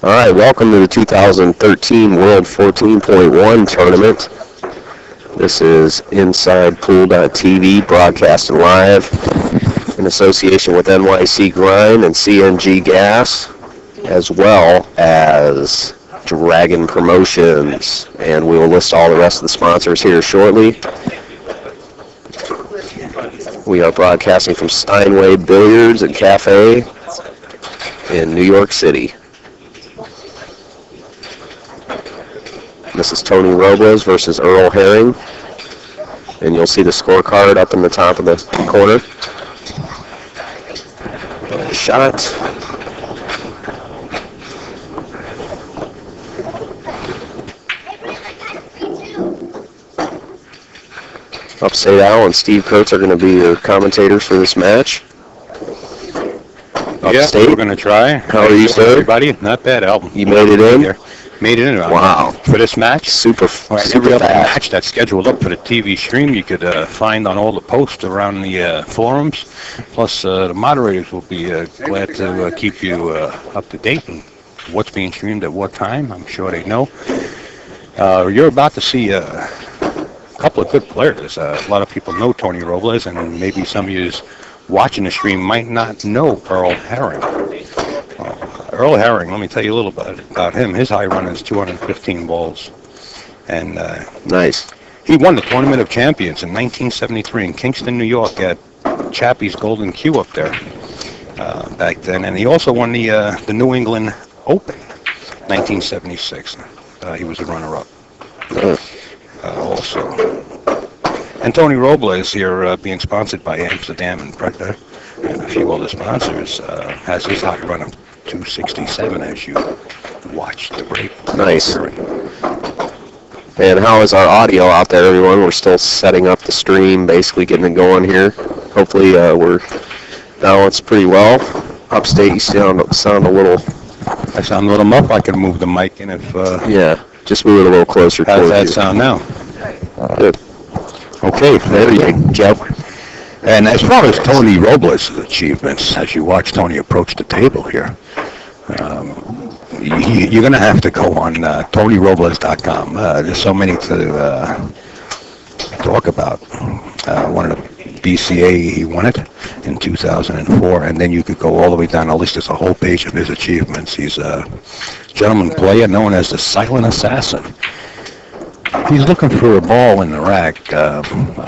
All right, welcome to the 2013 World 14.1 Tournament. This is Inside Pool.tv, broadcasting live in association with NYC Grind and CNG Gas, as well as Dragon Promotions. And we will list all the rest of the sponsors here shortly. We are broadcasting from Steinway Billiards and Cafe in New York City. This is Tony Robles versus Earl Herring. And you'll see the scorecard up in the top of the corner. Shot. Upstate Al and Steve Kurtz are going to be your commentators for this match. Yeah, we're going to try. How are you, sir? Everybody, not bad, Al. You made it in? Made it in. Wow. For this match? Super Every other fast. match that's scheduled up for the TV stream, you could find on all the posts around the forums. Plus, the moderators will be glad to keep you up to date on what's being streamed at what time. I'm sure they know. You're about to see a couple of good players. A lot of people know Tony Robles, and maybe some of you watching the stream might not know Earl Herring. Earl Herring, let me tell you a little bit about him. His high run is 215 balls. And nice. He won the Tournament of Champions in 1973 in Kingston, New York at Chappie's Golden Q up there back then. And he also won the New England Open 1976. He was a runner-up also. And Tony Robles here being sponsored by Amsterdam and Predator and a few other sponsors has his high run of 267 as you watch the break. Nice. And how is our audio out there, everyone? We're still setting up the stream, basically getting it going here. Hopefully we're balanced pretty well. Upstate, you sound a little... I sound a little muffled. I can move the mic in if... yeah, just move it a little closer. How does that sound now? Good. Okay, there you go. And as far as Tony Robles' achievements, as you watch Tony approach the table here, you're going to have to go on TonyRobles.com. There's so many to talk about. One of the BCA, he won it in 2004, and then you could go all the way down the list. There's a whole page of his achievements. He's a gentleman player known as the Silent Assassin. He's looking for a ball in the rack. I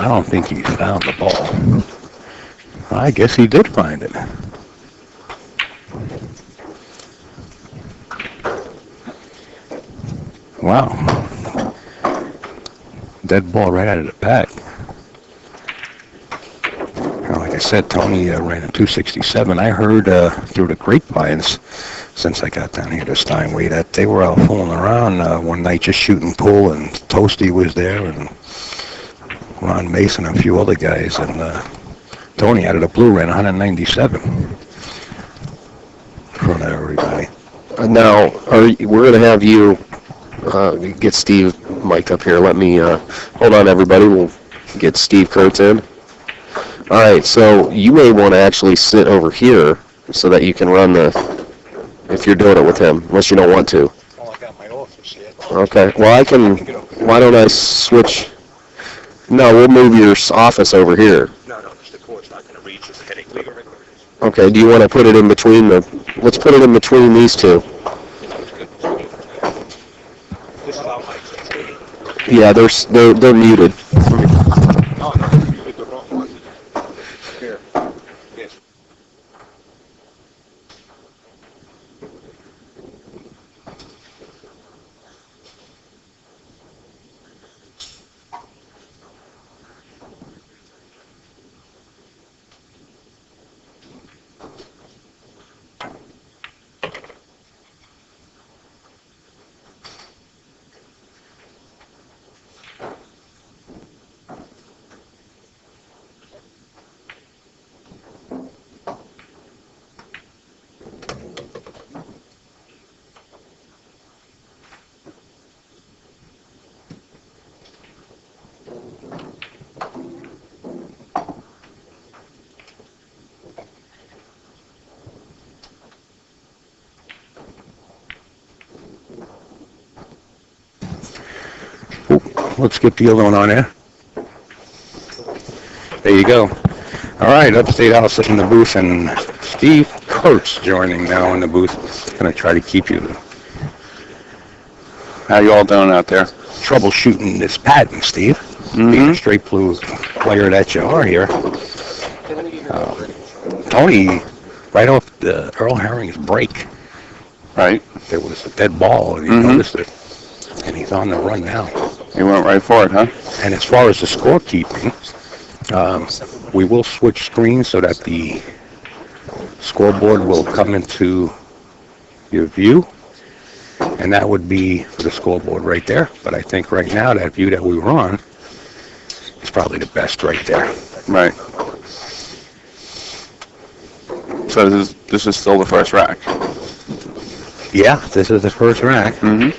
don't think he found the ball. I guess he did find it. Wow. Dead ball right out of the pack. Like I said, Tony ran a 267. I heard through the grapevines, since I got down here to Steinway, that they were out fooling around one night just shooting pool, and Toasty was there, and Ron Mason, and a few other guys, and Tony out of the blue ran 197 in front of everybody. Now, we're going to have you get Steve mic'd up here. Let me, hold on, everybody. We'll get Steve Kurtz in. All right, so you may want to actually sit over here so that you can run if you're doing it with him, unless you don't want to. Oh, I got my office here. Okay, well, why don't I switch? No, we'll move your office over here. No, just the cord's not going to reach. It's a headache. Okay, do you want to put it in between let's put it in between these two. This is how mics. Yeah, they're muted. Oh, no, you picked the wrong one. Here. Yes. let's get the other one on there. There you go. All right, Upstate House in the booth, and Steve Kurtz joining now in the booth. Going to try to keep you How you all doing out there? troubleshooting this patent, Steve. Being a straight blue player that you are here. Tony, right off the Earl Herring's break, Right. there was a dead ball, and he noticed it, and he's on the run now. You went right for it, huh? And as far as the scorekeeping, we will switch screens so that the scoreboard will come into your view, and that would be for the scoreboard right there. But I think right now that view that we were on is probably the best right there. Right. So this is still the first rack. Yeah, this is the first rack. Mm-hmm.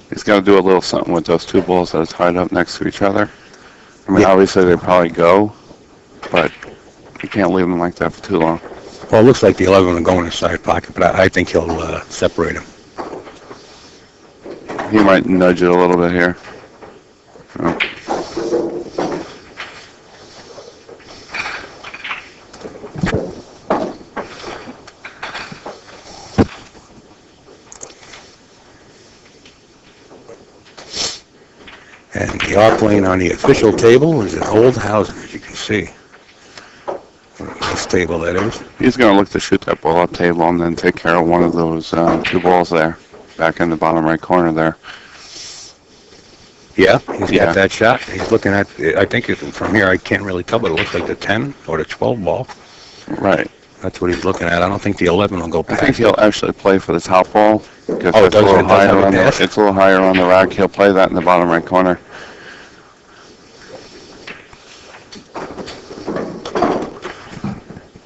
He's got to do a little something with those two balls that are tied up next to each other. I mean, obviously they probably go, but you can't leave them like that for too long. Well, it looks like the 11 will go in the side pocket, but I think he'll separate them. He might nudge it a little bit here. Oh. And the arc lane on the official table is an old house, as you can see. This table, that is. He's going to look to shoot that ball up table and then take care of one of those two balls there, back in the bottom right corner there. Yeah, he's Yeah. got that shot. He's looking at, I think from here, I can't really tell, but it looks like the 10 or the 12 ball. Right. That's what he's looking at. I don't think the 11 will go I past. think he'll actually play for the top ball because Oh, it's a does little it? Does higher have a on pass? it's a little higher on the rack. He'll play that in the bottom right corner.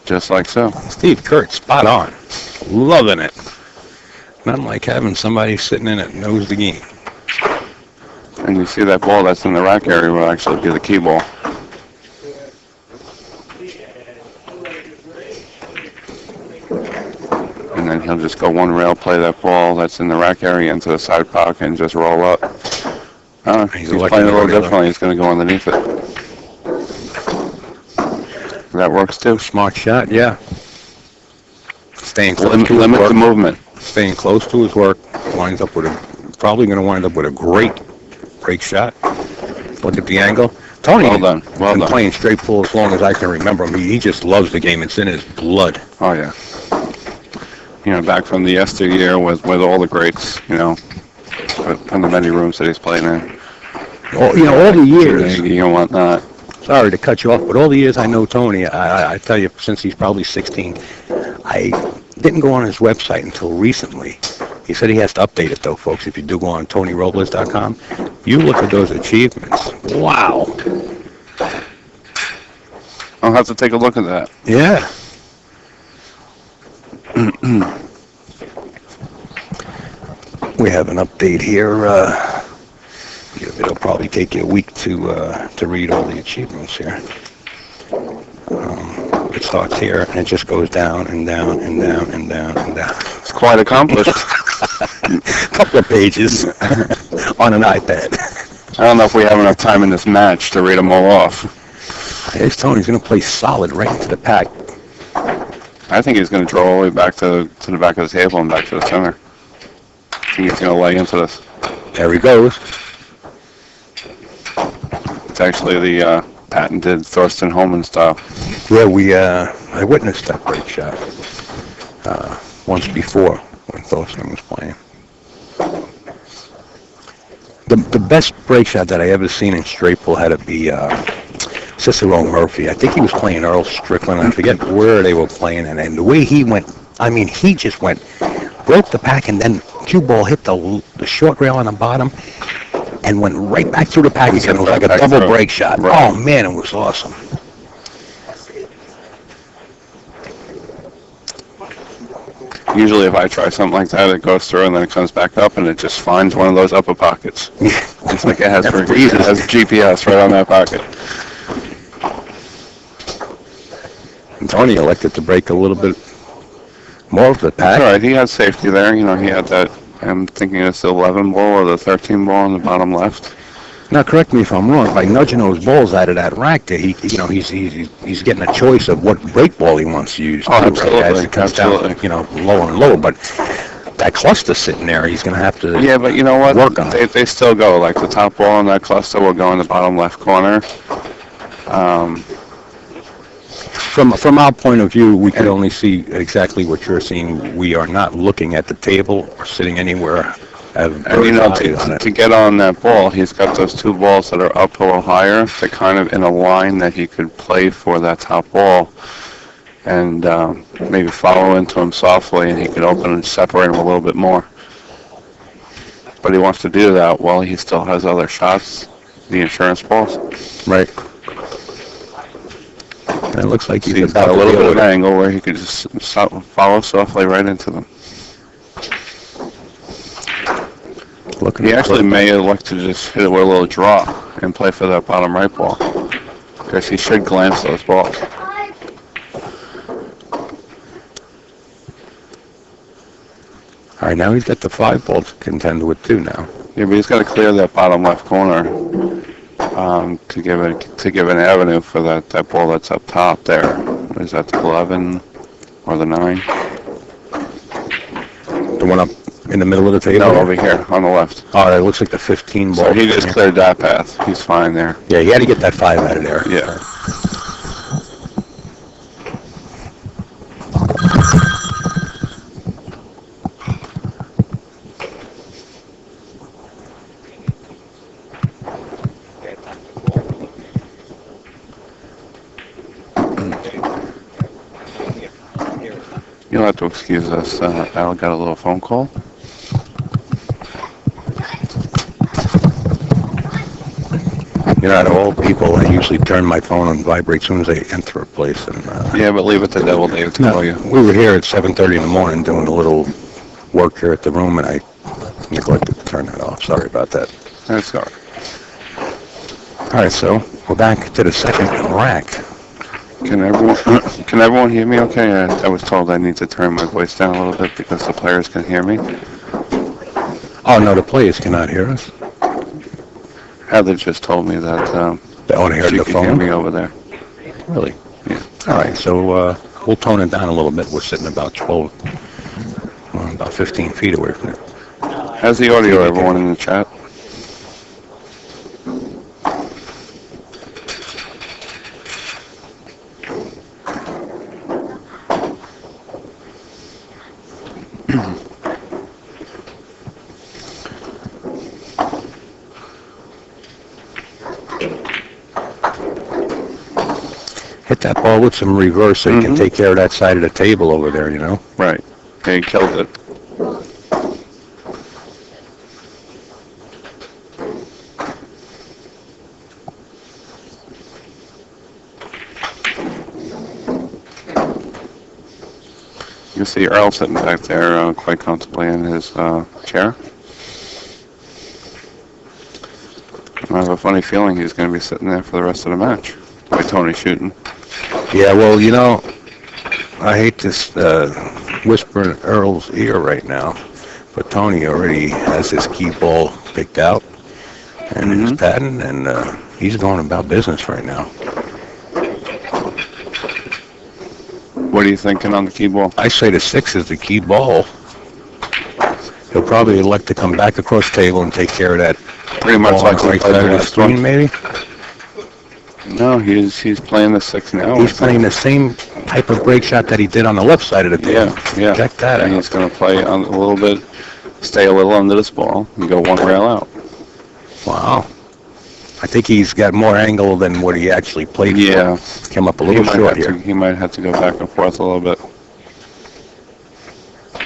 Just like so. Steve Kurtz, spot on. Loving it. Nothing like having somebody sitting in it knows the game. And you see that ball that's in the rack area will actually be the key ball. And then he'll just go one rail, play that ball that's in the rack area into the side pocket and just roll up. He's lucky playing a little regular. differently. He's going to go underneath it. That works too. Smart shot, yeah. Staying close to his Limit work. the movement. Staying close to his work. Winds up with probably going to wind up with a great break shot. Look at the angle. Tony Well done. Well been done. playing straight pull as long as I can remember him. He just loves the game. It's in his blood. Oh yeah. You know, back from the yesteryear with all the greats. You know, from the many rooms that he's played in. All the years. You and whatnot. Sorry to cut you off, but all the years I know Tony, I tell you, since he's probably 16, I didn't go on his website until recently. He said he has to update it, though, folks. If you do go on TonyRobles.com, you look at those achievements. Wow. I'll have to take a look at that. Yeah. We have an update here. It'll probably take you a week to read all the achievements here. It starts here and it just goes down and down and down and down and down. It's quite accomplished. A couple of pages on an iPad. I don't know if we have enough time in this match to read them all off. Here's Tony's going to play solid right into the pack. I think he's going to draw all the way back to the back of the table and back to the center. I think he's going to lay into this. There he goes. It's actually the patented Thorsten Holman style. Yeah, I witnessed that break shot once before when Thorsten was playing. The best break shot that I ever seen in straight pull had to be Cicero Murphy. I think he was playing Earl Strickland. I forget where they were playing, and the way he went, I mean, he just went, broke the pack, and then cue ball hit the short rail on the bottom, and went right back through the pack again. It was like a Back double through. break shot. Right. Oh man, it was awesome. Usually if I try something like that, it goes through and then it comes back up and it just finds one of those upper pockets. It's like it has GPS right on that pocket. And Tony elected to break a little bit More of the That's pack. all right. He had safety there. You know, he had that. I'm thinking it's the 11 ball or the 13 ball on the bottom left. Now, correct me if I'm wrong. By nudging those balls out of that rack, there, he's getting a choice of what break ball he wants to use. Oh, too, absolutely, As it comes absolutely. down, lower and lower. But that cluster sitting there, he's going to have to. Yeah, but you know what? Work on They still go. Like the top ball in that cluster will go in the bottom left corner. From our point of view, we could only see exactly what you're seeing. We are not looking at the table or sitting anywhere. And you know, to get on that ball, he's got those two balls that are up a little higher. They're kind of in a line that he could play for that top ball, and maybe follow into him softly, and he could open and separate him a little bit more. But he wants to do that while he still has other shots, the insurance balls. Right. And it looks like So he's he's about got a to little be bit able of to- angle where he could just follow softly right into them. looking He at actually the- may elect to just hit it with a little draw and play for that bottom right ball, because he should glance those balls. All right, now he's got the 5 ball to contend with too now. Yeah, but he's got to clear that bottom left corner to give an avenue for that ball that's up top there. Is that the 11 or the 9? The one up in the middle of the table? No, over here on the left. Oh, that looks like the 15 ball. So he just cleared that path. He's fine there. Yeah, he had to get that 5 out of there. Yeah. You'll have to excuse us. Al got a little phone call. Out of all people, I usually turn my phone on vibrate as soon as I enter a place. And Yeah, but leave it to Devil Dave to call you. we were here at 7:30 in the morning doing a little work here at the room, and I neglected to turn that off. Sorry about that. That's all right. All right, so we're back to the second rack. Can everyone hear me okay? I was told I need to turn my voice down a little bit because the players can hear me. Oh, no, the players cannot hear us. Heather just told me that They only heard she the could hear phone. me over there. Really? Yeah. All right, so we'll tone it down a little bit. We're sitting about 15 feet away from it. How's the audio, everyone in the chat? Hit that ball with some reverse so you can take care of that side of the table over there, Right. Yeah, he killed it. You see Earl sitting back there quite comfortably in his chair. I have a funny feeling he's going to be sitting there for the rest of the match. The way Tony's shooting. Yeah, well, I hate to whisper in Earl's ear right now, but Tony already has his key ball picked out and his patent, and he's going about business right now. What are you thinking on the key ball? I say the 6 is the key ball. He'll probably elect to come back across the table and take care of that. Pretty much ball like on the we right played side the of the last screen, one. maybe. No, he's playing the 6 now. He's playing the same type of break shot that he did on the left side of the table. Yeah. Check that And out. he's going to play on a little bit, stay a little under this ball, and go one rail out. Wow. I think he's got more angle than what he actually played Yeah. for. Come up a little short here. He might have to go back and forth a little bit.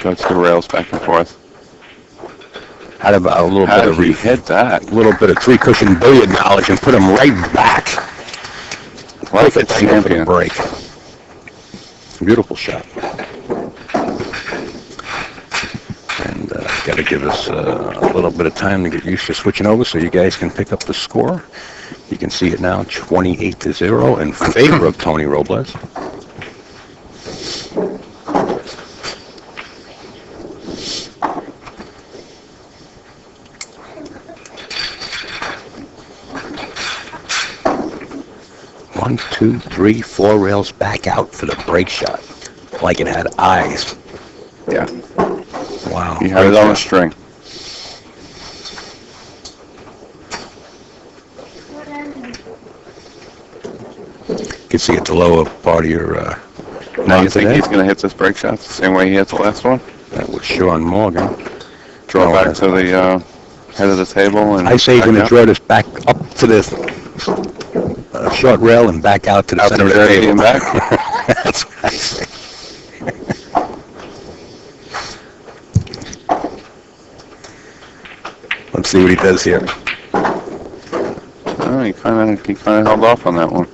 Go to the rails back and forth. Had about a little How bit did of he hit that? little bit of 3 cushion billiard knowledge and put him right back. Like a Perfect angle for the champion. break. Beautiful shot. And got to give us a little bit of time to get used to switching over so you guys can pick up the score. You can see it now 28-0 in favor of Tony Robles. 1, 2, 3, 4 rails back out for the break shot, like it had eyes. Yeah. Wow. He had it on a string. You can see at the lower part of your Now you think he's going to hit this break shot the same way he hit the last one? That was Sean Morgan. Draw back to the head of the table. And I say he's going to draw this back up to the short rail and back out to the center of the table. And back? That's what I say. Let's see what he does here. Oh, he kind of held off on that one.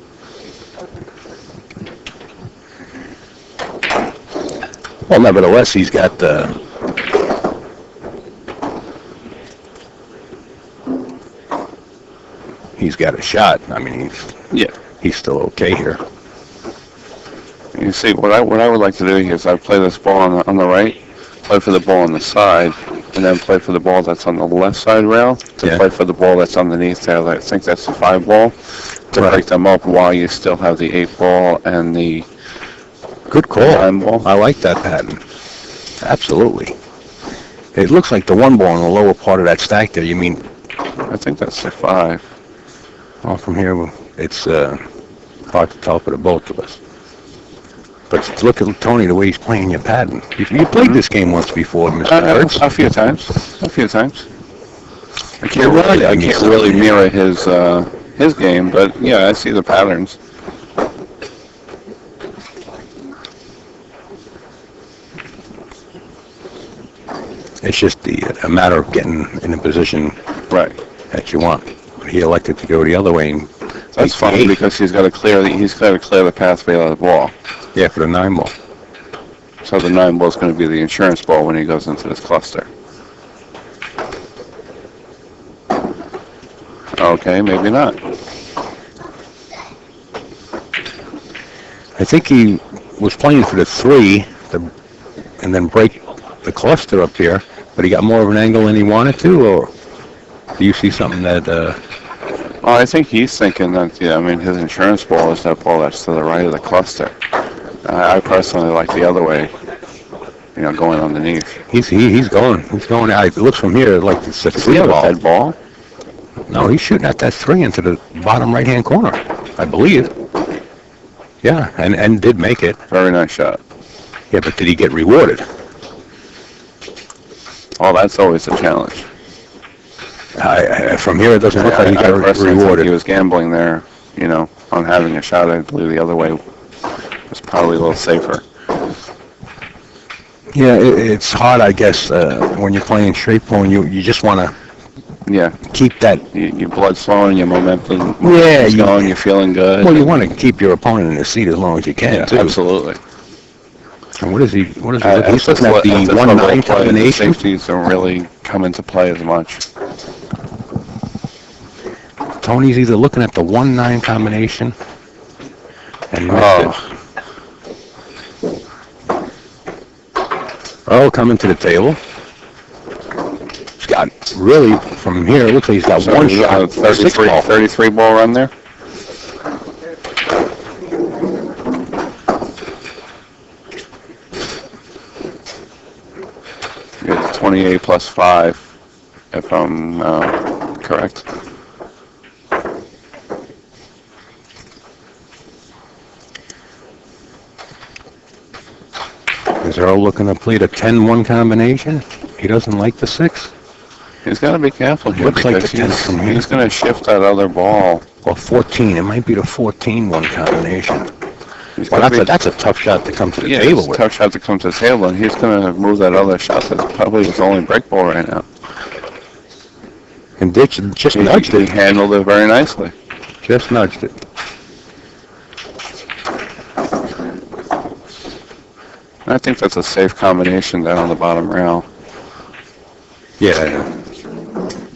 Well, nevertheless, he's got a shot. I mean, he's still okay here. You see, what I would like to do here is I'd play this ball on the right, play for the ball on the side, and then play for the ball that's on the left side rail to play for the ball that's underneath there. I think that's the 5 ball to break them up while you still have the 8 ball and the good call. 9 ball. I like that pattern. Absolutely. It looks like the 1 ball in the lower part of that stack there. You mean? I think that's the 5. Oh, from here, it's hard to tell for the both of us. But look at Tony, the way he's playing your pattern. You played this game once before, Mr. Kurtz. A few times. I can't really mirror his game, but yeah, I see the patterns. It's just a matter of getting in a position that you want. He elected to go the other way. And that's fine because he's got to clear the pathway out of the ball. Yeah, for the 9 ball. So the 9 ball is going to be the insurance ball when he goes into this cluster. Okay, maybe not. I think he was playing for the 3 and then break the cluster up here, but he got more of an angle than he wanted to, or do you see something that... Well, I think he's thinking that, his insurance ball is that ball that's to the right of the cluster. I personally like the other way, going underneath. He's going. It looks from here like it's a 3 ball. Head ball? No, he's shooting at that 3 into the bottom right-hand corner, I believe. Yeah, and did make it. Very nice shot. Yeah, but did he get rewarded? Oh, that's always a challenge. From here, it doesn't look like he got rewarded. He was gambling there, on having a shot. I believe the other way was probably a little safer. Yeah, it's hard, I guess, when you're playing straight pole, and you just want to keep that... Your blood's flowing, your momentum is going, you're feeling good. Well, you want to keep your opponent in the seat as long as you can, too. Absolutely. And what is he looking at? He's looking at the 1-9 combination. Safeties don't really come into play as much. Tony's either looking at the 1-9 combination and missed it. Oh, coming to the table. He's got really, from here, it looks like he's got one shot. 33 ball run there. It's 28 plus 5, if I'm correct. Is Earl looking to play the 10-1 combination? He doesn't like the 6? He's got to be careful here. Looks like the 10 because from here. He's going to shift that other ball. Or 14. It might be the 14-1 combination. Well, that's a tough shot to come to the table with. It's a tough shot to come to the table, and he's going to move that other shot that's probably his only break ball right now. And Ditch just nudged it. He handled it very nicely. Just nudged it. I think that's a safe combination down on the bottom rail. Yeah.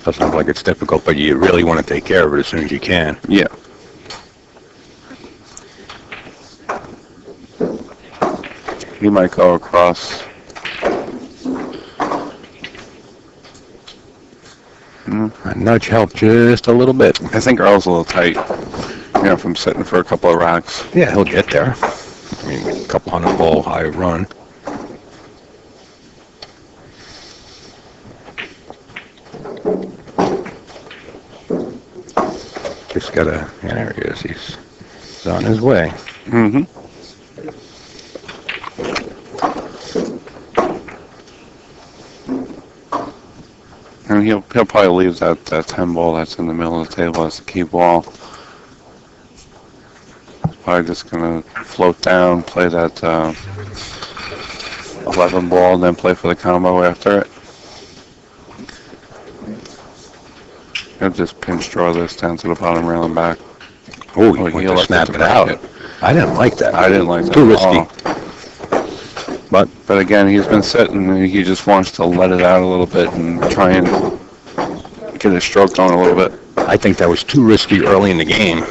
Doesn't look like it's difficult, but you really want to take care of it as soon as you can. Yeah. He might go across. A nudge helped just a little bit. I think Earl's a little tight. from sitting for a couple of racks. Yeah, he'll get there. I mean, a couple hundred ball high run. Just gotta, yeah, there he is. He's on his way. Mm-hmm. And he'll probably leave that 10 ball that's in the middle of the table as the key ball. He's probably just gonna float down, play that 11 ball, and then play for the combo after it. He'll just pinch draw this down to the bottom rail and back. Oh, he Or went he'll to let snap it it out. break I didn't like that. I didn't like that. Too at risky. all. But again, he's been sitting and he just wants to let it out a little bit and try and get his stroke going a little bit. I think that was too risky early in the game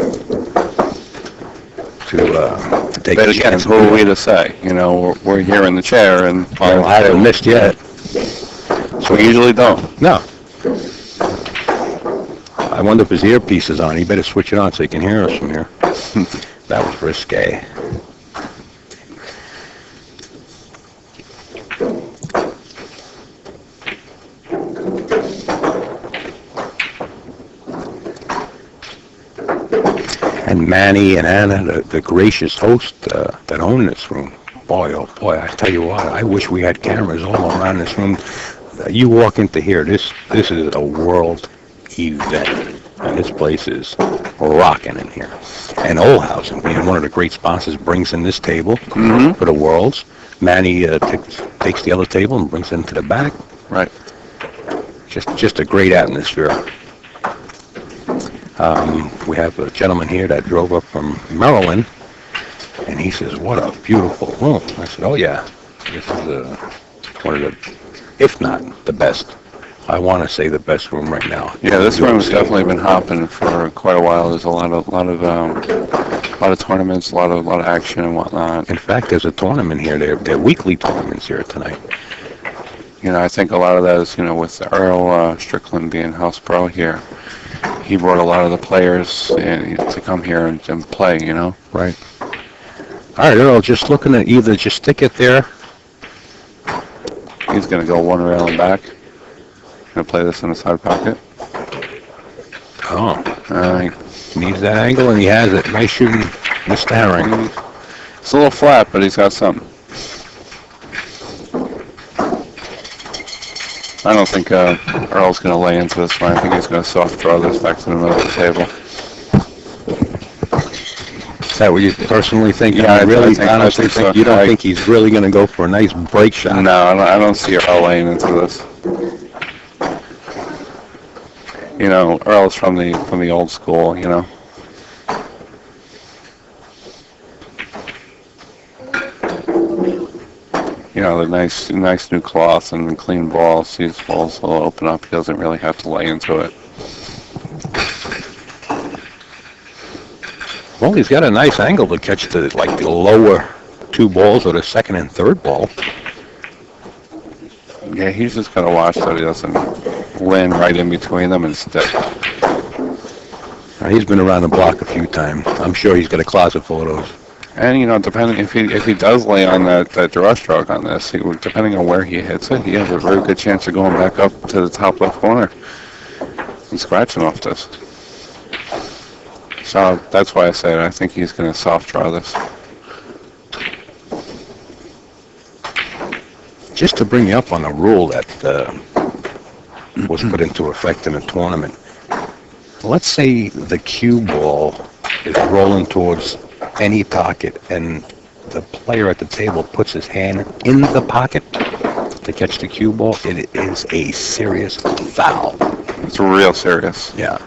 to take But a again, chance. who are we to say? You know, we're here in the chair and Well, I haven't missed yet. So we usually don't. No. I wonder if his earpiece is on. He better switch it on so he can hear us from here. That was risque. And Manny and Anna, the gracious host that own this room. Boy, oh boy, I tell you what, I wish we had cameras all around this room. You walk into here, this is a world event. And this place is rocking in here. And Olhausen, being one of the great sponsors, brings in this table for the Worlds. Manny takes the other table and brings it into the back. Right. Just a great atmosphere. We have a gentleman here that drove up from Maryland, and he says, "What a beautiful room." I said, "Oh yeah, this is one of the, if not the best. I want to say the best room right now." Yeah, this room's definitely been hopping for quite a while. There's a lot of tournaments, a lot of action and whatnot. In fact, there's a tournament here. They're weekly tournaments here tonight. You know, I think a lot of that is, with Earl Strickland being house pro here. He brought a lot of the players to come here and play, Right. All right, Earl, just looking at either just stick it there. He's going to go one rail and back. Going to play this in the side pocket. Oh, he needs that angle, and he has it. Nice shooting, Mr. Herring. It's a little flat, but he's got something. I don't think Earl's going to lay into this one. I think he's going to soft draw this back to the middle of the table. Is that what you personally think? Yeah, I honestly think so. You don't think he's really going to go for a nice break shot? No, I don't see Earl laying into this. Earl's from the old school, the nice new cloth and clean balls. These balls will open up. He doesn't really have to lay into it. Well, he's got a nice angle to catch the lower two balls or the second and third ball. Yeah, he's just got to watch that he doesn't land right in between them and stick. He's been around the block a few times. I'm sure he's got a closet full of those. And depending if he does lay on that draw stroke on this, depending on where he hits it, he has a very good chance of going back up to the top left corner and scratching off this. So that's why I said I think he's going to soft draw this. Just to bring you up on a rule that was put into effect in the tournament. Let's say the cue ball is rolling towards any pocket and the player at the table puts his hand in the pocket to catch the cue ball. It is a serious foul. It's real serious. Yeah.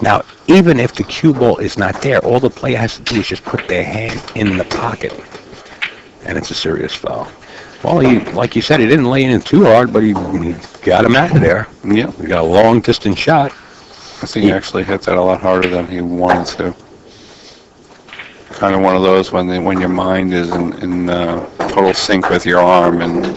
Now, even if the cue ball is not there, all the player has to do is just put their hand in the pocket, and it's a serious foul. Well, like you said, he didn't lay in too hard, but he got him out of there. Yeah. He got a long distance shot. I think he actually hit that a lot harder than he wanted to. Kind of one of those when your mind is in total sync with your arm and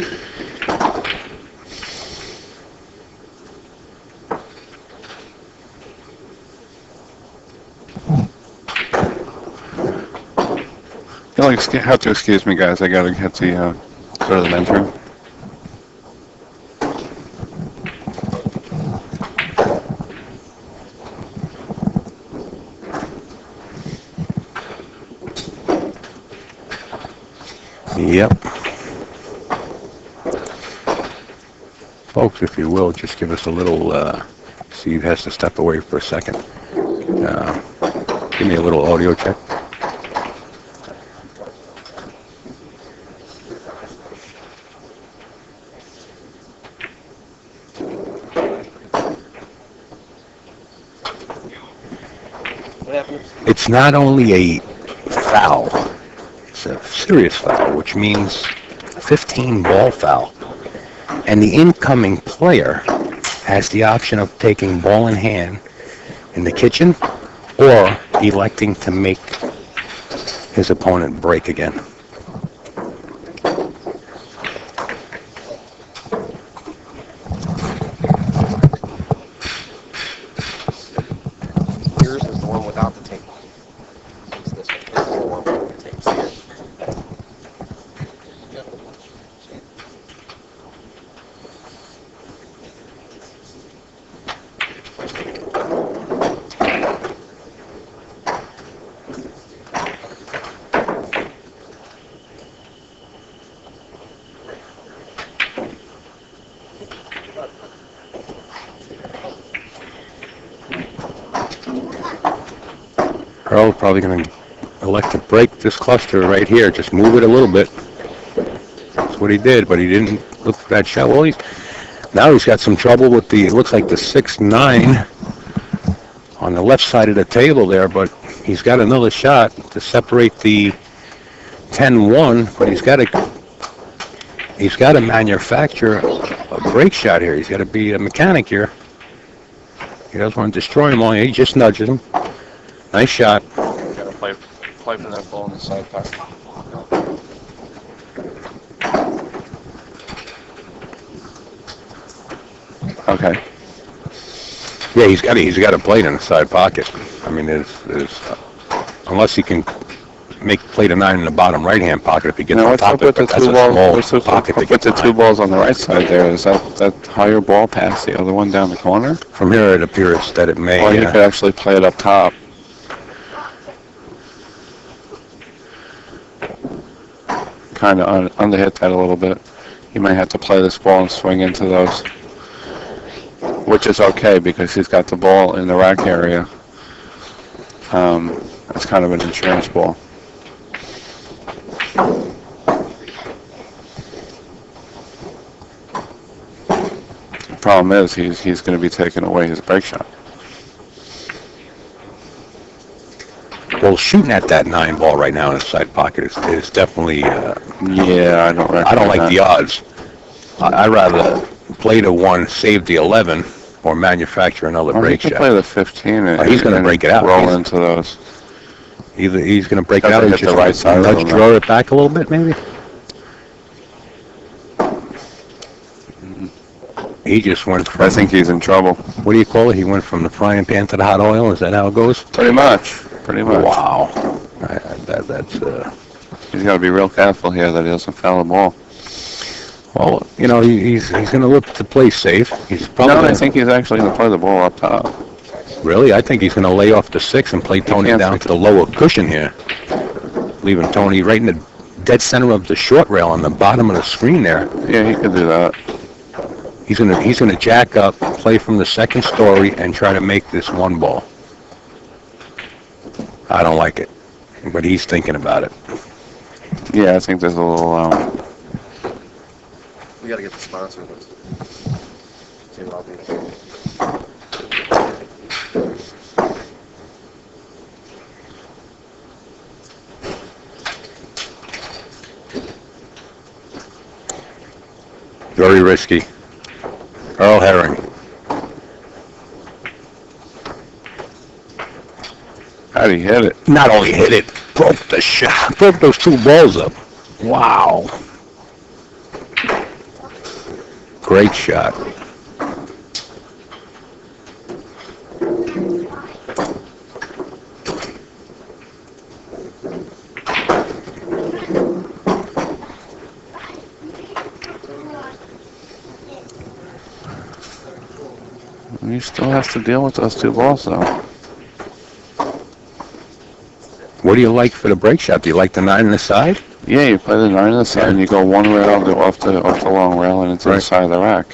You'll have to excuse me, guys. I gotta hit the go to the men's room. Yep. Folks, if you will, just give us a little, Steve has to step away for a second. Give me a little audio check. It's not only a foul, it's a serious foul, which means 15 ball foul. And the incoming player has the option of taking ball in hand in the kitchen or electing to make his opponent break again. Yours is the one without the tape. It's this one. This is the one with the tapes. Earl's probably going to elect to break this cluster right here. Just move it a little bit. That's what he did, but he didn't look for that shot. Well, now he's got some trouble with it looks like the 6-9 on the left side of the table there, but he's got another shot to separate the 10-1, but he's got to manufacture a break shot here. He's got to be a mechanic here. He doesn't want to destroy him all. He just nudges him. Nice shot. Gotta play for that ball in the side pocket. Okay. Yeah, he's got to play it in the side pocket. I mean, unless he can play the 9 in the bottom right-hand pocket if he gets on top of it. But that's a small pocket to get with the two balls on the right side there. Is that higher ball past the other one down the corner? From here, it appears that it may. Or you could actually play it up top. Kind of underhit that a little bit. He might have to play this ball and swing into those, which is okay because he's got the ball in the rack area. It's kind of an insurance ball. The problem is he's going to be taking away his break shot. Well, shooting at that 9 ball right now in the side pocket is definitely. Yeah, I don't like the odds. I'd rather play the 1, save the 11, or manufacture another break he shot. can play the 15 and He's going to break it out. Roll into those. Either he's going to break it out or hit just the right side nudge draw it back a little bit, maybe. He just went from. I think he's in trouble. What do you call it? He went from the frying pan to the hot oil. Is that how it goes? Pretty much. Wow. That's. He's got to be real careful here that he doesn't foul the ball. Well, you know, he's going to look to play safe. He's probably. No, I think he's actually going to play the ball up top. Really? I think he's going to lay off the 6 and play Tony down to the lower cushion here, leaving Tony right in the dead center of the short rail on the bottom of the screen there. Yeah, he could do that. He's going to jack up, play from the second story, and try to make this 1 ball. I don't like it, but he's thinking about it. Yeah, I think there's a little. We gotta get the sponsor list. See what I'll do. Very risky. Earl Herring. How'd he hit it? Not only hit it, broke the shot, broke those 2 balls up. Wow. Great shot. You still have to deal with those two balls, though. What do you like for the break shot? Do you like the 9 on the side? Yeah, you play the 9 on the side, and you go one rail, go off the long rail, and into the side of the rack.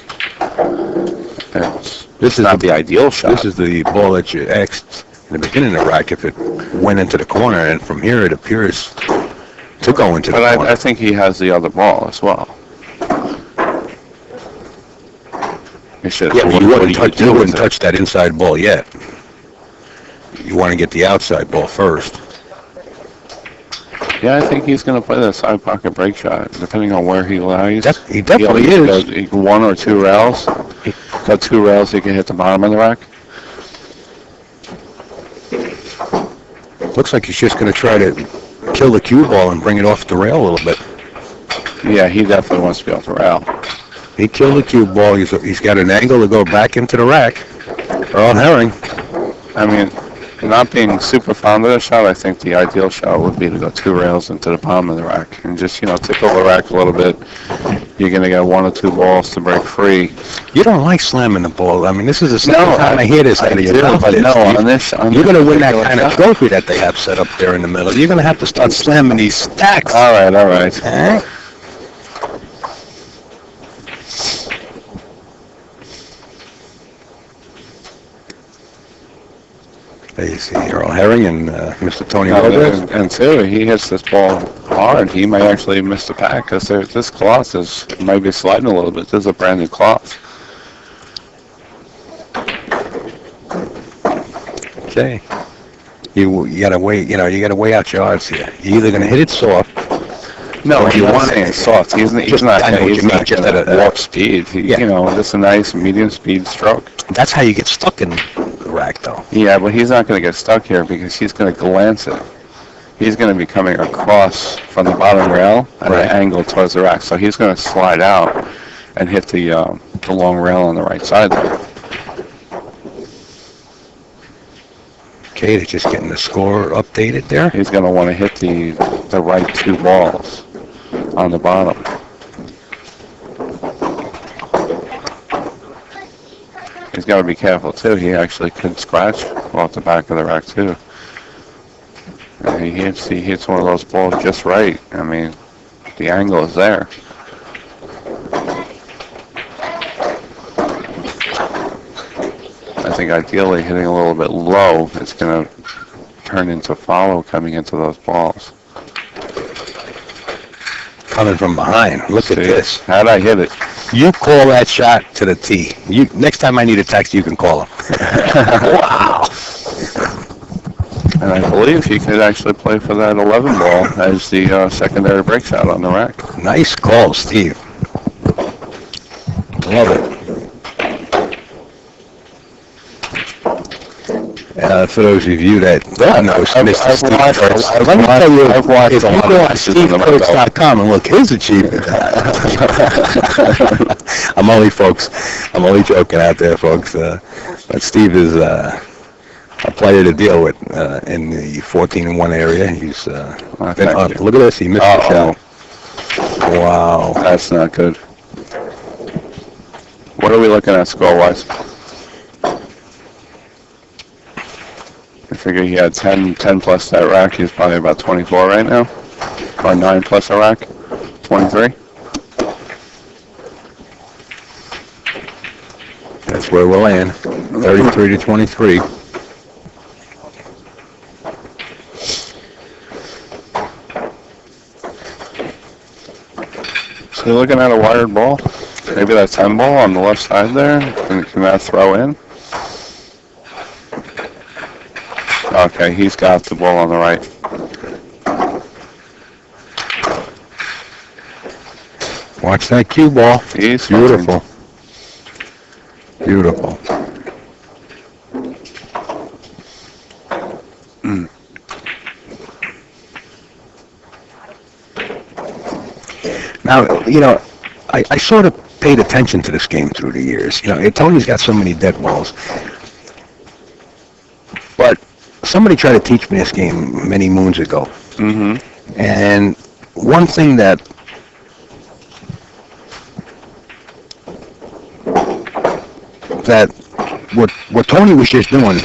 This is Not the ideal shot. This is the ball that you X'd in the beginning of the rack. If it went into the corner, and from here it appears to go into the corner. But I think he has the other ball as well. Yeah, but you wouldn't touch that inside ball yet. You want to get the outside ball first. Yeah, I think he's going to play that side pocket break shot, depending on where he lies. He definitely is. He can 1 or 2 rails. Got 2 rails, he can hit the bottom of the rack. Looks like he's just going to try to kill the cue ball and bring it off the rail a little bit. Yeah, he definitely wants to be off the rail. He killed the cue ball. He's got an angle to go back into the rack. Earl Herring. I mean, not being super fond of the shot, I think the ideal shot would be to go 2 rails into the bottom of the rack and just, tickle the rack a little bit. You're going to get 1 or 2 balls to break free. You don't like slamming the ball. I mean, this is the second time I hear this out of your mouth. But no, on this you're going to win that kind of trophy that they have set up there in the middle. You're going to have to start slamming these stacks. All right. Huh? There you see Earl Herring and Mr. Tony Robles. And too, he hits this ball hard. He might actually miss the pack because this cloth might be sliding a little bit. This is a brand new cloth. Okay. You gotta weigh. You gotta weigh out your odds here. You're either gonna hit it soft. No, you want it soft. He's not at a warp speed. Just a nice medium speed stroke. That's how you get stuck in the rack, though. Yeah, but he's not going to get stuck here because he's going to glance it. He's going to be coming across from the bottom rail at an angle towards the rack. So he's going to slide out and hit the long rail on the right side there. Okay, they're just getting the score updated there. He's going to want to hit the right 2 balls on the bottom. He's got to be careful too. He actually could scratch off the back of the rack too. And he hits one of those balls just right. I mean, the angle is there. I think ideally hitting a little bit low, it's going to turn into follow coming into those balls. Coming from behind. Look at this. How'd I hit it? You call that shot to the tee. Next time I need a text, you can call him. Wow. And I believe he could actually play for that 11 ball as the secondary break shot on the rack. Nice call, Steve. Love it. For those of you that don't know, Mr. Steve Kurtz, let me tell you, if you go on SteveKurtz.com and look his achievement, I'm only joking out there, folks. But Steve is a player to deal with in the 14-1 area. He's been up. Look at this, he missed the shot. Wow. That's not good. What are we looking at score-wise? I figure he had 10 plus that rack. He's probably about 24 right now. Or 9 plus a rack. 23. That's where we'll land. 33-23. So you're looking at a wired ball? Maybe that 10 ball on the left side there? Can that throw in? Okay, he's got the ball on the right. Watch that cue ball. He's beautiful. Beautiful. Now, I sort of paid attention to this game through the years. Tony's got so many dead balls. But somebody tried to teach me this game many moons ago. Mm-hmm. And one thing that what Tony was just doing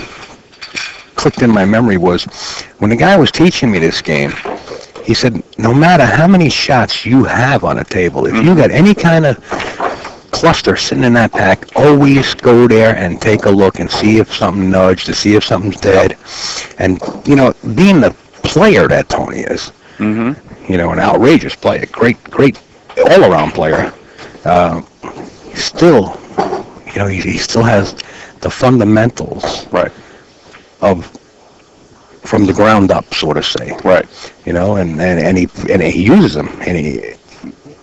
clicked in my memory was when the guy was teaching me this game. He said, no matter how many shots you have on a table, if you got any kind of cluster sitting in that pack, always go there and take a look and see if something nudged, to see if something's dead. And, you know, being the player that Tony is, you know, an outrageous player, great all-around player, still, you know, he still has the fundamentals of from the ground up, sort of say. You know, and he uses them, and he.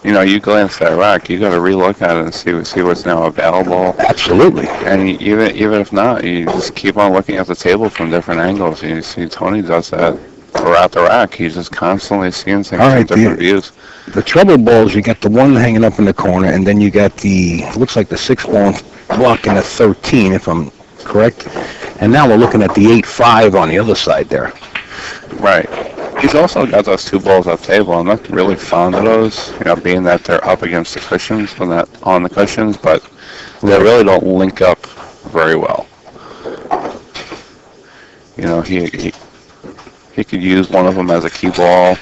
You know, you glance at that rack, you got to relook at it and see what's now available. Absolutely. And even if not, you just keep on looking at the table from different angles. You see, Tony does that throughout the rack. He's just constantly seeing things from different views. The trouble balls, you got the one hanging up in the corner, and then you got looks like the 6 ball blocking the 13, if I'm correct. And now we're looking at the 8-5 on the other side there. Right. He's also got those 2 balls up table. I'm not really fond of those, you know, being that they're up against the cushions, on the cushions, but they really don't link up very well. You know, he could use one of them as a key ball.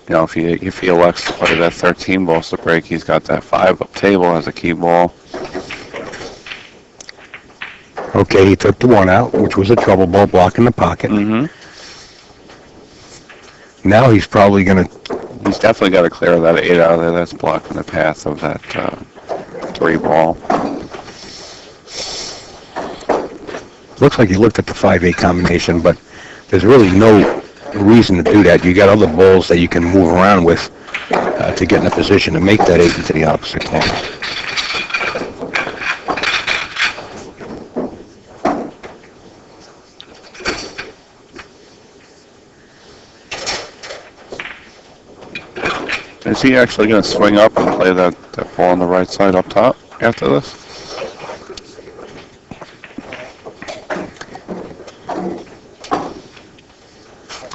You know, if he elects to play that 13 balls to break, he's got that 5 up table as a key ball. Okay, he took the 1 out, which was a trouble ball blocking the pocket. Now he's probably going to... He's definitely got to clear that 8 out of there. That's blocking the path of that 3 ball. Looks like he looked at the 5-8 combination, but there's really no reason to do that. You got other balls that you can move around with to get in a position to make that 8 into the opposite corner. Is he actually going to swing up and play that ball on the right side up top after this?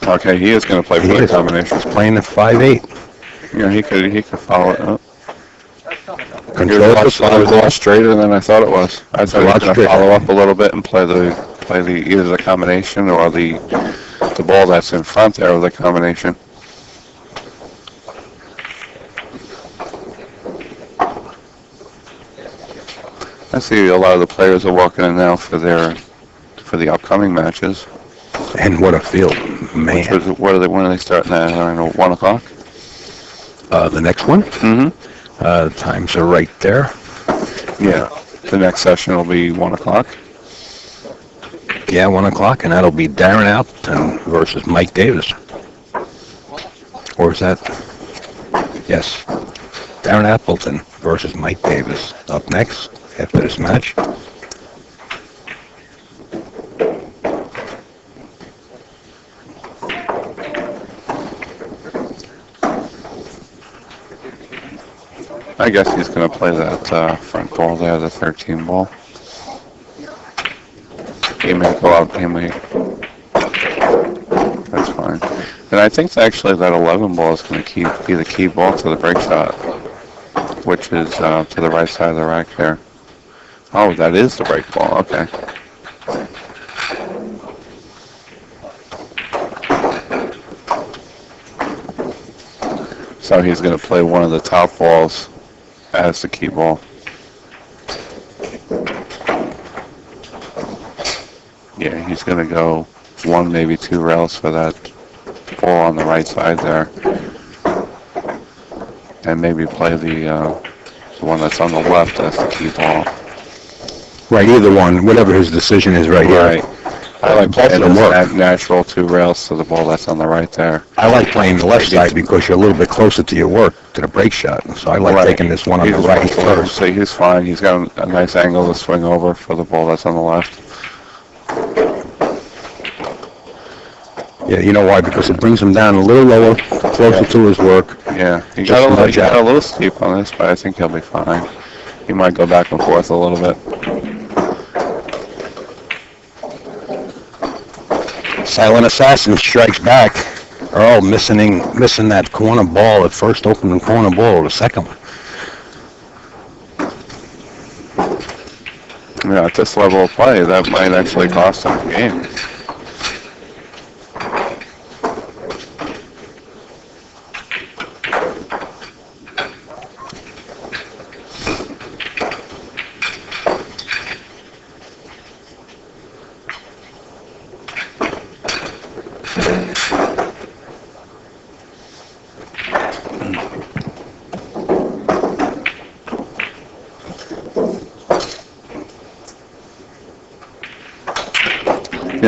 Okay, he is going to play for the combination. He's playing the 5-8. Yeah, he could follow it up. Control It was a lot straighter than I thought it was. I thought he was going to follow up a little bit and play either the combination or the ball that's in front there of the combination. I see a lot of the players are walking in now for the upcoming matches. And what a field, man. When are they starting at? I don't know, 1 o'clock? The next one? The times are right there. Yeah. The next session will be 1 o'clock. Yeah, 1 o'clock, and that'll be Darren Alton versus Mike Davis. Or is that? Yes. Darren Appleton versus Mike Davis up next after this match. I guess he's going to play that front ball there, the 13 ball. He may go out, that's fine. And I think actually that 11 ball is going to be the key ball to the break shot, which is to the right side of the rack there. Oh, that is the break ball, okay. So he's going to play one of the top balls as the key ball. Yeah, he's going to go 1, maybe 2 rails for that ball on the right side there. And maybe play the one that's on the left as the key ball. Right, either one, whatever his decision is right here. I like both of them work. Natural 2 rails to the ball that's on the right there. I like playing the left side because you're a little bit closer to your work, to the break shot. So I like taking this one on the right first. So he's fine. He's got a nice angle to swing over for the ball that's on the left. Yeah, you know why? Because it brings him down a little lower, closer to his work. Yeah, he got a little steep on this, but I think he'll be fine. He might go back and forth a little bit. Silent Assassin strikes back. Earl missing that corner ball at first opening corner ball, the second one. at this level of play, that might actually cost them the game.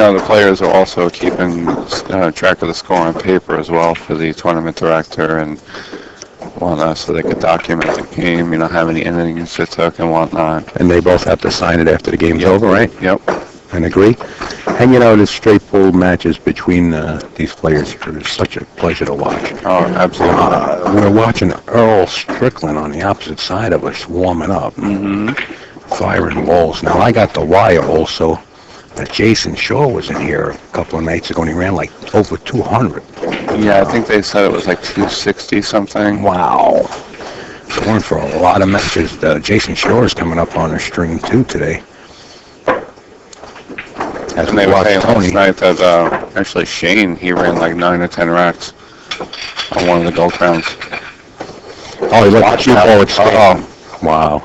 The players are also keeping track of the score on paper as well for the tournament director and whatnot, so they can document the game, how many innings it took and whatnot. And they both have to sign it after the game's over, right? Yep. And agree. And the straight pull matches between these players are such a pleasure to watch. Oh, absolutely. We're watching Earl Strickland on the opposite side of us warming up, firing balls. Now, I got the wire also that Jason Shaw was in here a couple of nights ago, and he ran like over 200. Yeah, I think they said it was like 260 something. Wow. Going for a lot of matches. Jason Shaw is coming up on the string, too, today. As And we they were watch saying Tony. last night that actually Shane, he ran like 9 or 10 racks on one of the gold crowns. Oh, he let the cue ball escape. Oh, Wow.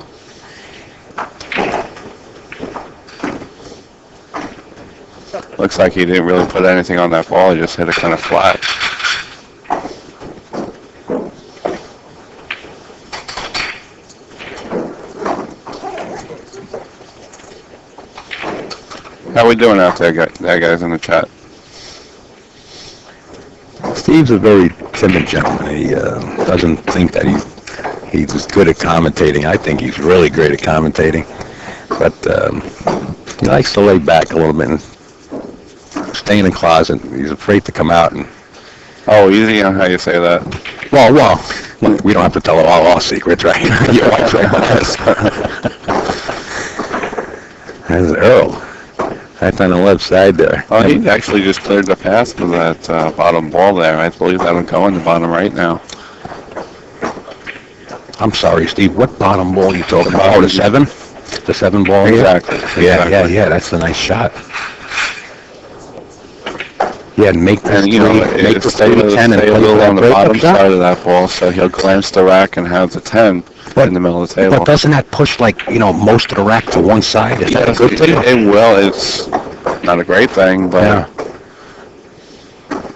looks like he didn't really put anything on that ball. He just hit it kind of flat. How we doing out there, guys, in the chat? Steve's a very timid gentleman. He doesn't think that he's good at commentating. I think he's really great at commentating. But he likes to lay back a little bit and stay in the closet. He's afraid to come out. And Oh, easy on how you say that. well, look, we don't have to tell all our secrets, right? Your wife's right on us. There's Earl. Right on the left side there. Oh, he actually just cleared the path for that bottom ball there. I believe that'll go in the bottom right now. I'm sorry, Steve. What bottom ball are you talking about? Oh, the 7? The 7 ball here? Exactly. Yeah. That's a nice shot. Yeah, make this And, make the 30-10 and stay a play little that on the breakup bottom shot. side of that ball, so he'll glance the rack and have the 10 in the middle of the table. But doesn't that push, most of the rack to one side? Is that a Yes, good thing? it will. It's not a great thing, but Yeah.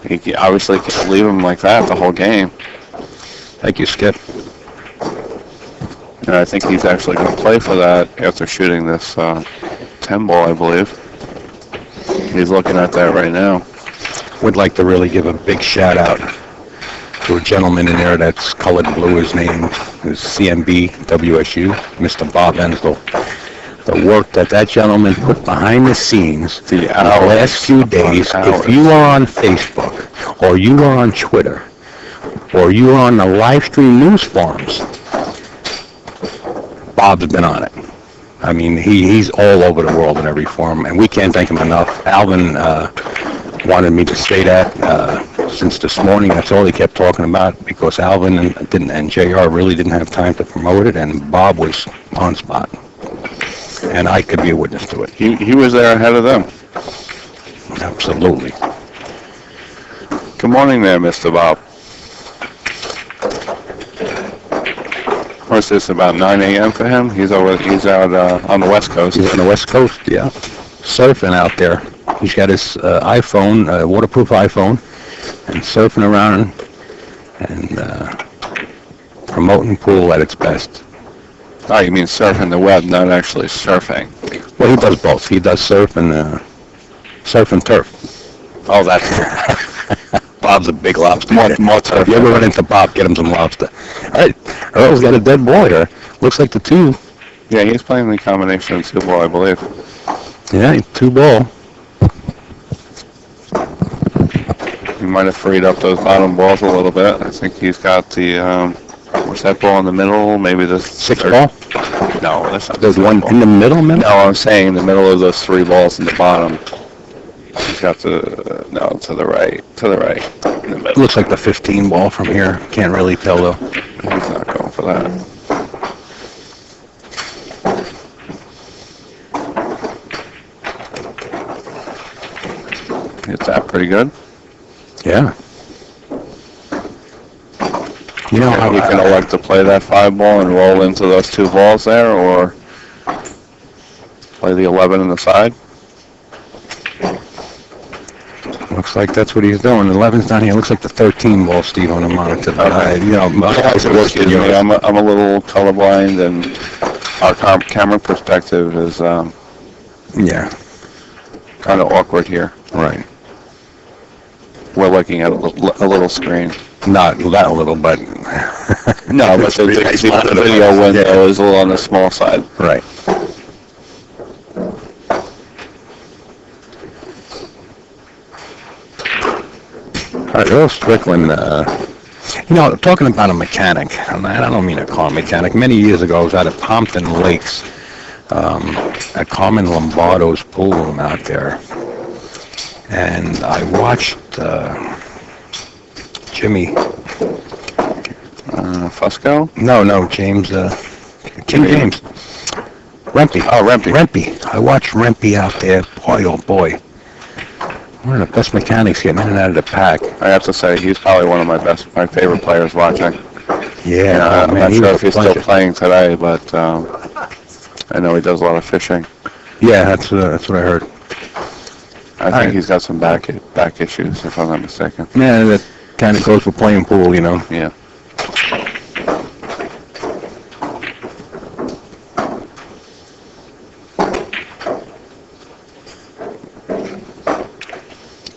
he obviously can't leave him like that the whole game. Thank you, Skip. And I think he's actually going to play for that after shooting this 10 ball, I believe. He's looking at that right now. Would like to really give a big shout out to a gentleman in there that's colored blue. His name is CMB WSU, Mr. Bob Ensel. The work that gentleman put behind the scenes The in the last few days. If you are on Facebook, or you are on Twitter, or you are on the live stream news forums, Bob's been on it. I mean, he's all over the world in every forum, and we can't thank him enough. Alvin wanted me to say that since this morning. That's all he kept talking about, because Alvin and JR really didn't have time to promote it, and Bob was on spot. And I could be a witness to it. He was there ahead of them. Absolutely. Good morning there, Mr. Bob. Of course, it's about 9 a.m. for him. He's out on the West Coast. He's on the West Coast, yeah. Surfing out there. He's got his iPhone, waterproof iPhone, and surfing around and promoting pool at its best. Oh, you mean surfing the web, not actually surfing. Well, he does both. He does surf and turf. Oh, that's Bob's a big lobster. more So if you ever run into Bob, get him some lobster. All right, Earl's got a dead ball here. Looks like the 2. Yeah, he's playing the combination of 2 ball, I believe. Yeah, 2 ball. He might have freed up those bottom balls a little bit. I think he's got the, what's that ball in the middle? Maybe the 6 ball? No, that's not There's the one ball. in the middle? No, I'm saying in the middle of those 3 balls in the bottom. He's got to the right. In the middle. Looks like the 15 ball from here. Can't really tell though. He's not going for that. Is that pretty good? Yeah. You know how You can elect to play that 5 ball and roll into those 2 balls there, or play the 11 on the side. looks like that's what he's doing. 11's down here. Looks like the 13 ball, Steve, on the monitor. But you know, my eyes are worse than Excuse me, yours. I'm a little colorblind, and our camera perspective is Yeah, kind of awkward here. right. We're looking at a little screen. Not that little, but No, but the video window is a little on the small side. right. All right, Earl Strickland, you know, talking about a mechanic, and I don't mean a car mechanic. Many years ago, I was out at Pompton Lakes, at Carmen Lombardo's pool room out there, and I watched Jimmy. Fusco? No, James, King James. Rempe. Oh, Rempe. Rempe. I watched Rempe out there. Boy, oh boy. One of the best mechanics getting in and out of the pack. I have to say, he's probably one of my favorite players watching. Yeah, I'm not sure if he's still playing today, but I know he does a lot of fishing. Yeah, that's what I heard. I think he's got some back issues, if I'm not mistaken. Yeah, that kind of goes for playing pool, you know. Yeah.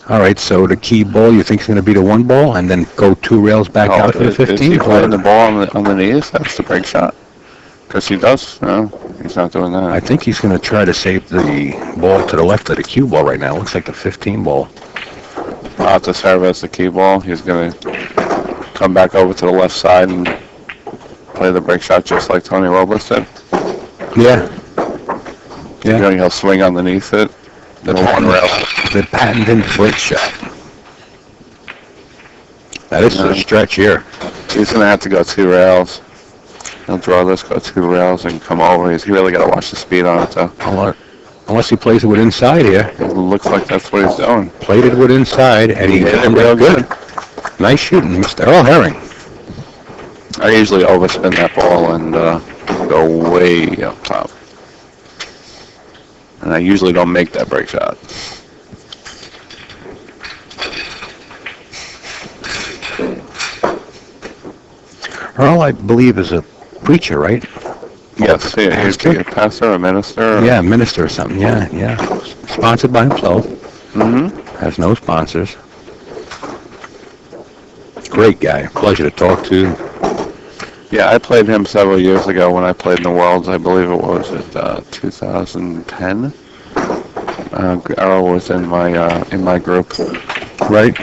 All right, so the key ball, you think is going to be the 1 ball, and then go 2 rails back out to the 15? Is he playing the ball on the knees? That's the break shot. Because he does. No, he's not doing that. I think he's going to try to save the ball to the left of the cue ball right now. Looks like the 15 ball. I'll have to serve as the key ball. He's going to come back over to the left side and play the break shot just like Tony Robles did. Yeah. You know, he'll swing underneath it. The 1 rail. The patented break shot. Now this is a stretch here. He's going to have to go 2 rails. He'll draw this, go 2 rails, and come over. He's really got to watch the speed on it, though. Unless he plays it with inside here. It looks like that's what he's doing. Played it with inside, and he hit it real good. Nice shooting, Mr. Earl Herring. I usually overspin that ball and go way up top. And I usually don't make that break shot. Earl, I believe, is a preacher, right? Yes, he's a pastor, a minister. Yeah, minister or something. Yeah. Sponsored by himself. Mm-hmm. Has no sponsors. Great guy. Pleasure to talk to. Yeah, I played him several years ago when I played in the Worlds. I believe it was 2010. Earl was in my group. Right.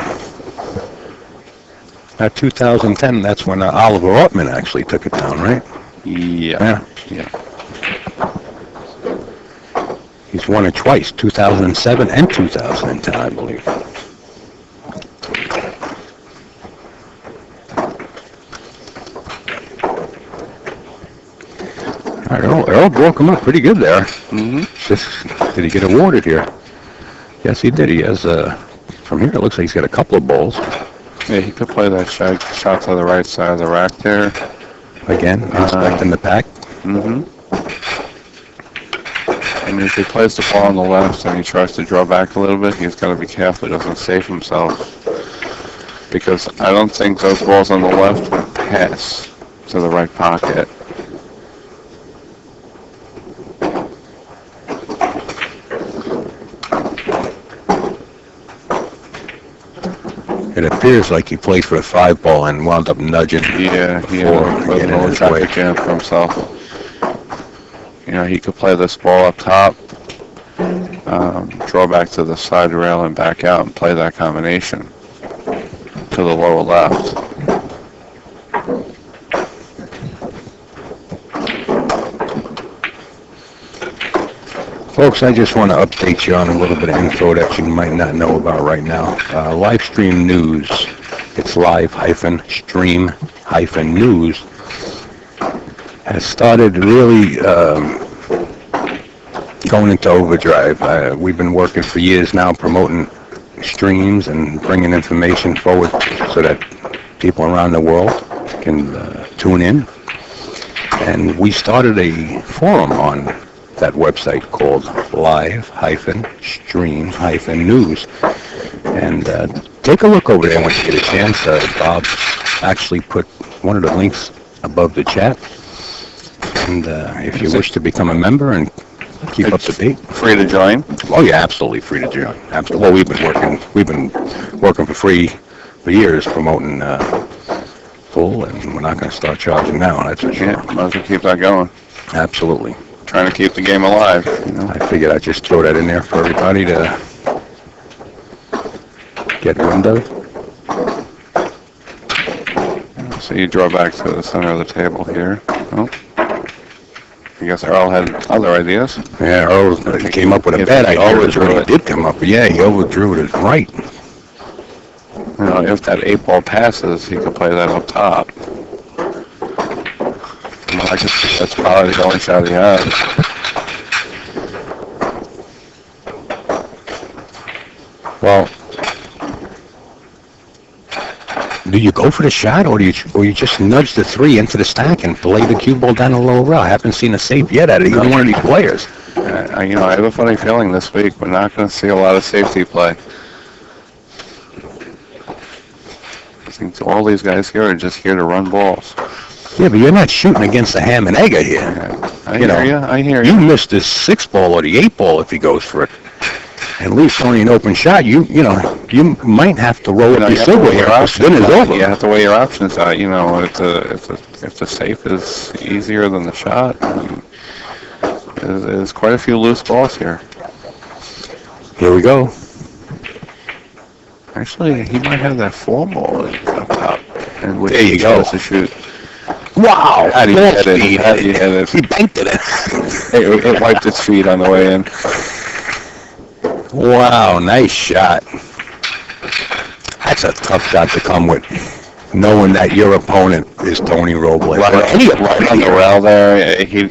At 2010, that's when Oliver Ortman actually took it down, right? Yeah. He's won it twice, 2007 and 2010, I believe. All right, Earl broke him up pretty good there. Mm-hmm. Just, did he get awarded here? Yes, he did. He has, from here, it looks like he's got a couple of balls. Yeah, he could play that shot to the right side of the rack there. Again, inspecting the pack. Mm-hmm. And if he plays the ball on the left and he tries to draw back a little bit, he's got to be careful he doesn't save himself. Because I don't think those balls on the left would pass to the right pocket. It appears like he played for a 5 ball and wound up nudging. Yeah, he had a little traffic jam for himself. You know, he could play this ball up top, draw back to the side rail and back out and play that combination to the lower left. Folks, I just want to update you on a little bit of info that you might not know about right now. Live stream news. It's live-stream-news has started really going into overdrive. We've been working for years now promoting streams and bringing information forward so that people around the world can tune in. And we started a forum on that website called live-stream-news. And take a look over there when you get a chance. Bob actually put one of the links above the chat. And if you wish to become a member and keep up to date. Free to join? Oh yeah, absolutely free to join. Absolutely. Well, we've been working for free for years promoting full, and we're not going to start charging now. That's for sure. Yeah, might as well keep that going. Absolutely. Trying to keep the game alive. You know? I figured I'd just throw that in there for everybody to get wind of. So you draw back to the center of the table here. Oh. I guess Earl had other ideas. Yeah, Earl came up with a bad idea. He did come up. Yeah, he overdrew it right. You know, if that 8-ball passes, he could play that up top. Well, I guess that's probably the only shot he has. Well, do you go for the shot, or you just nudge the 3 into the stack and play the cue ball down the low rail? I haven't seen a safe yet out of either one of these players. I have a funny feeling this week we're not going to see a lot of safety play. I think all these guys here are just here to run balls. Yeah, but you're not shooting against the ham and egg here. Yeah, I hear you. You missed this 6-ball or the 8-ball if he goes for it. And leaves Tony an open shot. You might have to roll up your silver here. Then it's over. You have to weigh your options out. You know, if the safe is easier than the shot, there's quite a few loose balls here. Here we go. Actually, he might have that 4-ball up top, and which there you he go. to shoot. Wow! How do you hit it? How do you hit it? He banked it in. It wiped its feet on the way in. Wow, nice shot. That's a tough shot to come with, knowing that your opponent is Tony Robles. Right on the rail there, he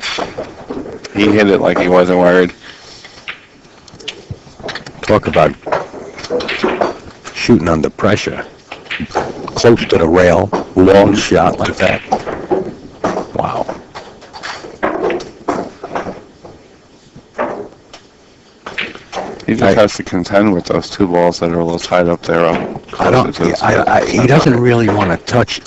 hit it like he wasn't worried. Talk about shooting under pressure. Close to the rail, long shot like that. Wow. He just has to contend with those 2 balls that are a little tied up there. He doesn't really want to touch.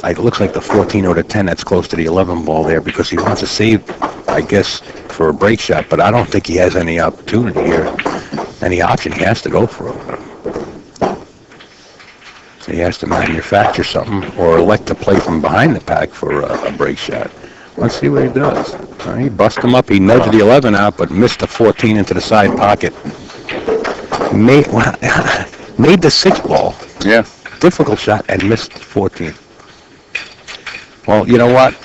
It looks like the 14 or the 10 that's close to the 11 ball there because he wants to save, I guess, for a break shot. But I don't think he has any opportunity here, any option. He has to go for it. So he has to manufacture something or elect to play from behind the pack for a break shot. Let's see what he does. He busted him up. He nudged the 11 out, but missed the 14 into the side pocket. Made the 6-ball. Yeah. Difficult shot and missed 14. Well, you know what?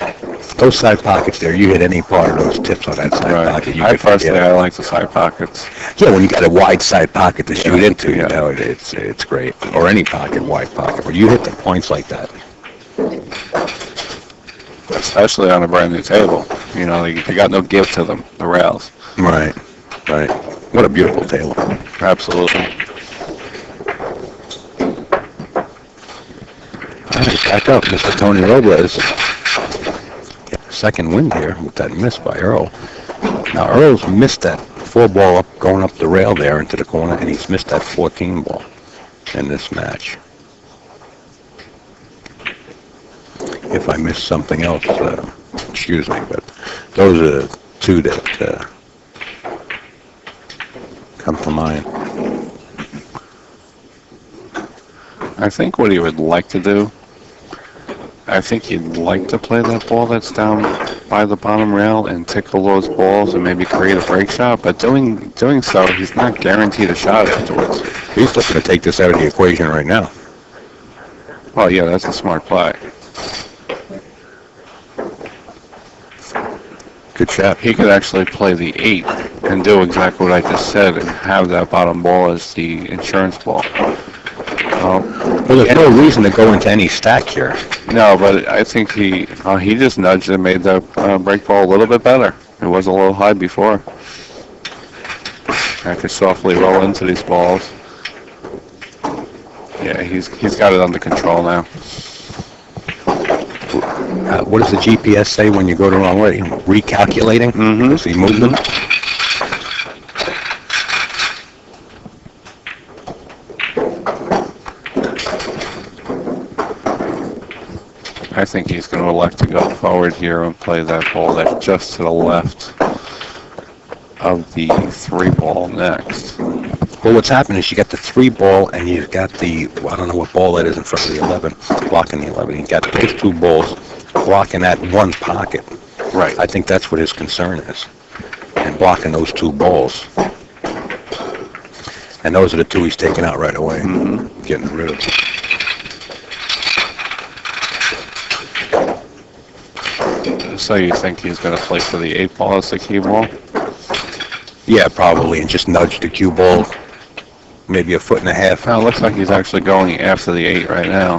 Those side pockets there, you hit any part of those tips on that side pocket. I like the side pockets. Yeah, when you got a wide side pocket to shoot into, you know, it's great. Or any pocket, wide pocket. But you hit the points like that. Especially on a brand new table. You know, they got no give to them, the rails. Right. What a beautiful table. Absolutely. All right, back up, Mr. Tony Robles. Second wind here with that miss by Earl. Now, Earl's missed that 4-ball up, going up the rail there into the corner, and he's missed that 14 ball in this match. If I missed something else, excuse me, but those are 2 that come to mind. I think what he would like to do, I think he'd like to play that ball that's down by the bottom rail and tickle those balls and maybe create a break shot, but doing so, he's not guaranteed a shot afterwards. He's looking to take this out of the equation right now. Well, yeah, that's a smart play. Good shot. He could actually play the 8 and do exactly what I just said and have that bottom ball as the insurance ball. Well, there's no reason to go into any stack here. No, but I think he just nudged and made the break ball a little bit better. It was a little high before. I could softly roll into these balls. Yeah, he's got it under control now. What does the GPS say when you go the wrong way? Recalculating? Mm-hmm. See movement? I think he's going to elect to go forward here and play that ball that's just to the left of the 3-ball next. Well, what's happening is you got the 3-ball and you've got the, I don't know what ball that is in front of the 11, blocking the 11. You've got those 2 balls blocking that one pocket. Right. I think that's what his concern is, and blocking those 2 balls. And those are the 2 he's taking out right away, getting rid of. So you think he's going to play for the 8-ball as the key ball? Yeah, probably, and just nudge the cue ball maybe a foot and a half. Now it looks like he's actually going after the 8 right now.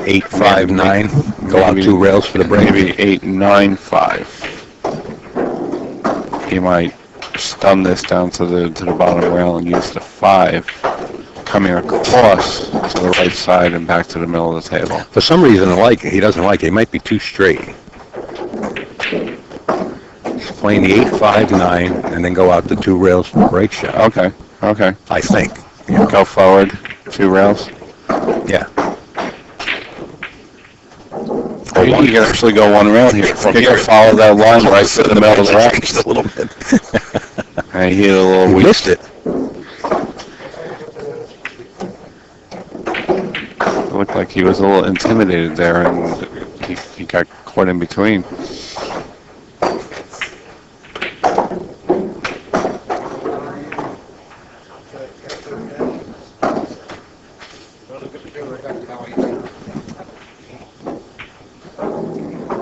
8, 5, 9. Go out 2 rails for the break. Maybe 8, 9, 5. He might stun this down to the bottom rail and use the 5 coming across to the right side and back to the middle of the table. For some reason, he doesn't like it. He might be too straight. He's playing the 8, 5, 9, and then go out the 2 rails for the break shot. Okay. I think. Go forward 2 rails. Yeah. Maybe you can actually go 1 rail here. You can follow that line right to the middle of the rack. A little bit. And he hit a little He weak. missed it. It looked like he was a little intimidated there, and he got caught in between.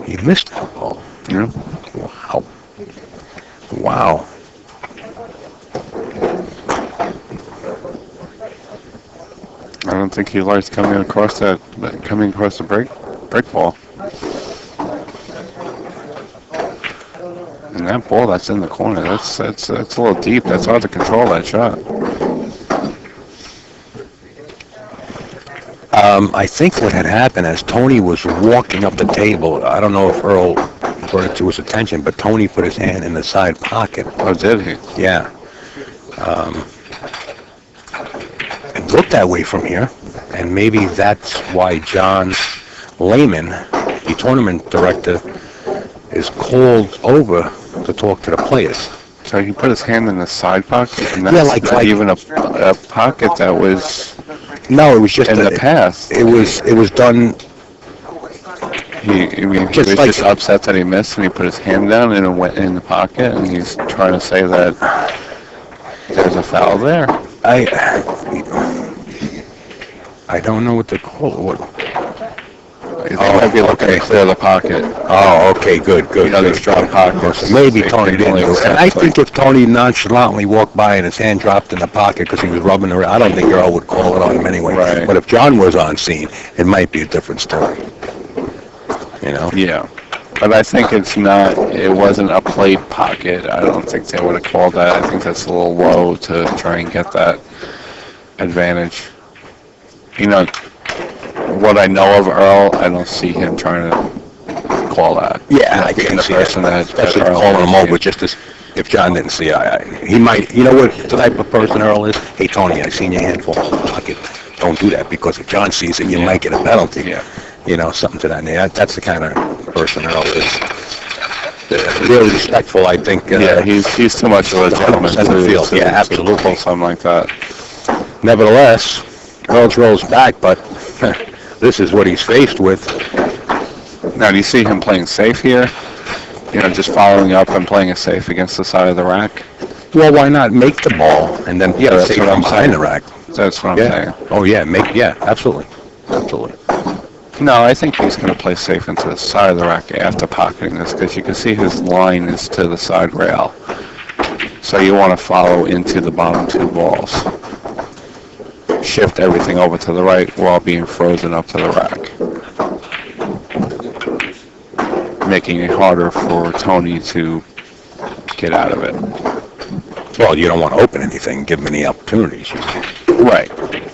He missed that ball. Yeah. Wow. I don't think he likes coming across the break ball. And that ball that's in the corner, that's a little deep. That's hard to control that shot. I think what had happened as Tony was walking up the table, I don't know if Earl brought it to his attention, but Tony put his hand in the side pocket. Oh, did he? Yeah. It looked that way from here, and maybe that's why John Lehman, the tournament director, is called over to talk to the players. So he put his hand in the side pocket, and Yeah, that's not even a pocket that was No, it was just in the past. It was done. He was just upset that he missed, and he put his hand down and it went in the pocket, and he's trying to say that there's a foul there. I don't know what to call it. They might be looking to clear the pocket. Oh, okay, good. You know, these strong pockets. So maybe Tony didn't do it. And I Exactly. think if Tony nonchalantly walked by and his hand dropped in the pocket because he was rubbing around, I don't think Earl would call it on him anyway. Right. But if John was on scene, it might be a different story. You know? Yeah. But I think it wasn't a plate pocket. I don't think they would have called that. I think that's a little low to try and get that advantage. You know, what I know of Earl, I don't see him trying to call that. Yeah, I being can the see person that. that Especially Earl calling him is. over just as if John didn't see it. He might, you know what type of person Earl is? Hey, Tony, I seen your hand fall in the pocket. Don't do that because if John sees it, you might get a penalty. Yeah. You know, something to that nature. That's the kind of person Earl is. Really respectful, I think. Yeah, he's too much of a gentleman 100% to, field. to, Yeah, to absolutely. pull something like that. Nevertheless, Earl rolls back, but this is what he's faced with. Now, do you see him playing safe here? You know, just following up and playing it safe against the side of the rack? Well, why not make the ball and then Yeah, that's take what from I'm behind saying. the rack? That's what I'm saying. Oh, yeah, absolutely. Absolutely. No, I think he's going to play safe into the side of the rack after pocketing this, because you can see his line is to the side rail. So you want to follow into the bottom 2 balls. Shift everything over to the right while being frozen up to the rack. Making it harder for Tony to get out of it. Well, you don't want to open anything, give him any opportunities. Right.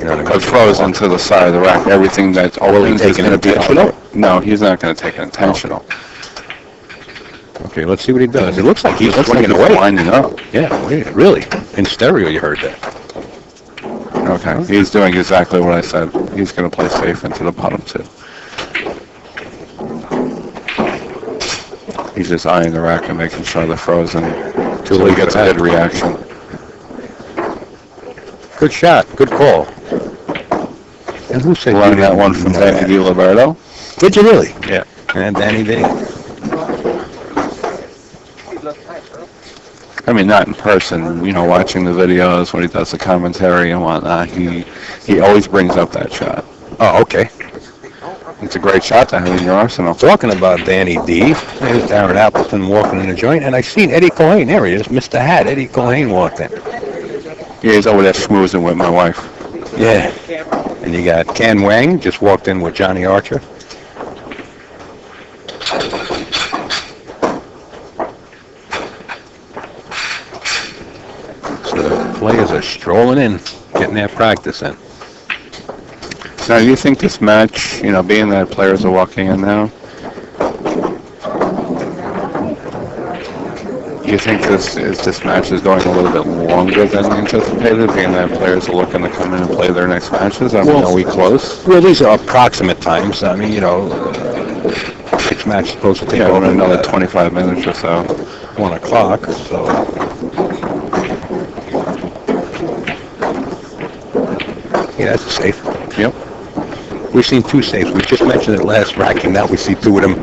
You know what I mean? But frozen to the side of the rack. Everything that's opens is taking going to be intentional? No, he's not going to take it intentional. Okay, let's see what he does. It looks like he's Looks like swinging he's away. winding up. Yeah, really. In stereo, you heard that. Okay, he's doing exactly what I said. He's going to play safe into the bottom two. He's just eyeing the rack and making sure they're frozen till he gets a good reaction. Good shot. Good call. And who said Learned that one from Danny DiLiberto. Did you really? Yeah. And Danny D. I mean, not in person, you know, watching the videos when he does the commentary and whatnot. He always brings up that shot. Oh, okay. It's a great shot to have in your arsenal. Talking about Danny D, there's Darren Appleton walking in the joint, and I seen Eddie Cohen. There he is, Mr. Hat. Eddie Cohen walked in. Yeah, he's over there schmoozing with my wife. Yeah. And you got Ken Wang, just walked in with Johnny Archer. So the players are strolling in, getting their practice in. Now, do you think this match, you know, being that players are walking in now, you think this match is going a little bit longer than anticipated, being that players are looking to come in and play their next matches? I mean, are we close? Well, these are approximate times. I mean, you know, 6 matches supposed to take Yeah, over another 25 minutes or so. 1 o'clock, so. Yeah, that's a safe. Yep. We've seen 2 safes. We just mentioned it last rack, and now we see 2 of them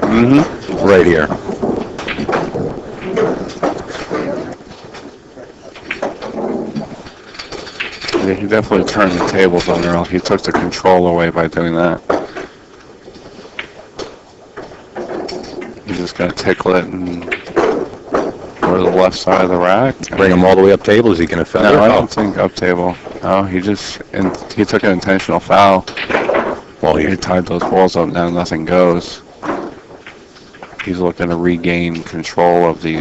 right here. Yeah, he definitely turned the tables on Earl. He took the control away by doing that. He's just going to tickle it and go to the left side of the rack. Bring him all the way up table. Is he going to feather? No, I don't think up table. No, he took an intentional foul. Well, he tied those balls up. Now nothing goes. He's looking to regain control of the.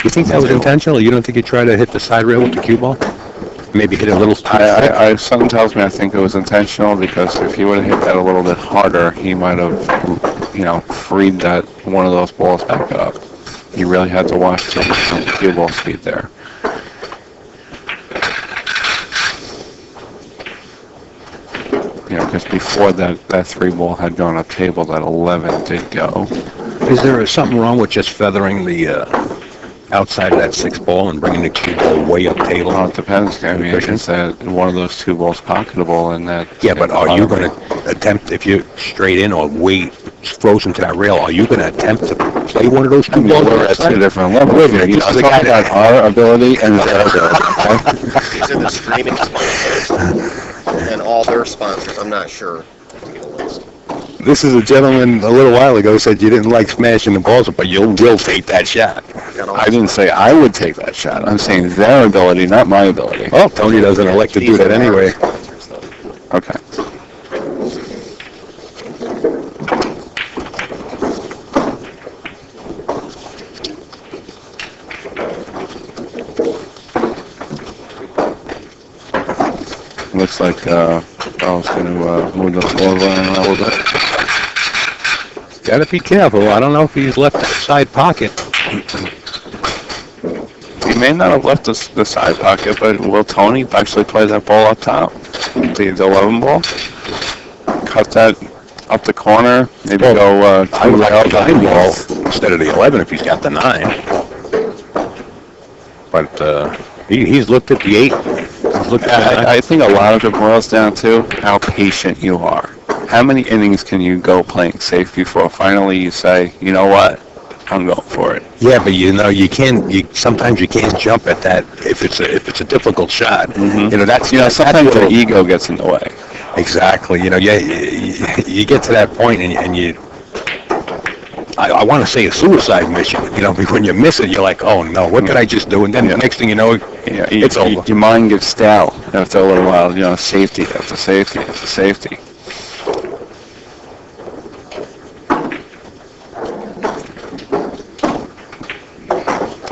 You think that was intentional? You don't think he tried to hit the side rail with the cue ball? Maybe hit it a little. Something tells me I think it was intentional, because if he would have hit that a little bit harder, he might have, you know, freed that one of those balls back up. He really had to watch the cue ball speed there. You know, because before that 3 ball had gone up table, that 11 did go. Is there something wrong with just feathering the outside of that 6 ball and bringing the cue ball way up table? Well, it depends. I mean, it's that one of those 2 balls pocketable, and that. Yeah, but are you going to attempt, if you're straight in or way frozen to that rail, are you going to attempt to play one of those 2 balls? We're at 2 different levels here. You know, the talk about our ability and their ability. These are the streaming sponsors and all their sponsors. I'm not sure. This is a gentleman a little while ago said you didn't like smashing the balls, but you will take that shot. I didn't say I would take that shot. I'm saying their ability, not my ability. Oh, Tony doesn't elect to do that anyway. Okay. Looks like Earl's going to move the floor around a little bit. Got to be careful. I don't know if he's left the side pocket. He may not have left the side pocket, but will Tony actually play that ball up top? The 11 ball? Cut that up the corner, maybe go I would like the 9 ball instead of the 11 if he's got the 9. But he's looked at the 8. He's looked at the 9. I think a lot of it boils down to how patient you are. How many innings can you go playing safe before finally you say, you know what, I'm going for it? Yeah, but you know sometimes you can't jump at that if it's a difficult shot. Mm-hmm. You know that's sometimes your ego gets in the way. Exactly. You know, you get to that point and you. I want to say a suicide mission. You know, when you miss it, you're like, oh no, what did I just do? And then the next thing you know, it's over. Your mind gets stale after a little while. You know, safety after safety after safety.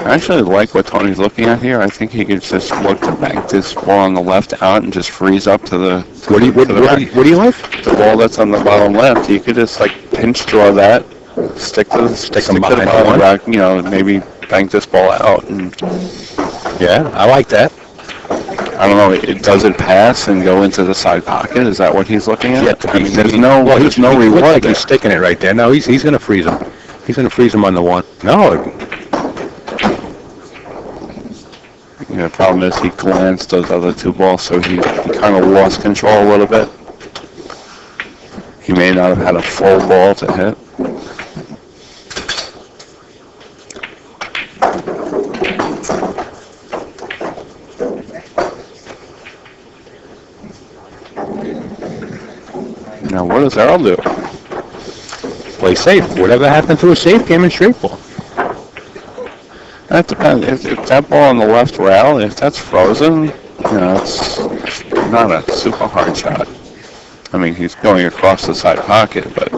I actually like what Tony's looking at here. I think he could just look to bank this ball on the left out and just freeze up to the. What do you like? The ball that's on the bottom left, you could just like pinch draw that, stick to the behind bottom one. rack, maybe bank this ball out, and Yeah, I like that. I don't know. Does it pass and go into the side pocket? Is that what he's looking at? Yeah, I mean, there's no he looks reward like there. he's sticking it right there. No, he's going to freeze him. He's going to freeze him on the one. No, The problem is he glanced those other two balls, so he kind of lost control a little bit. He may not have had a full ball to hit. Now, what does Earl do? play safe. Whatever happened to a safe game in straight ball? That depends. If that ball on the left rail, if that's frozen, it's not a super hard shot. I mean, he's going across the side pocket, but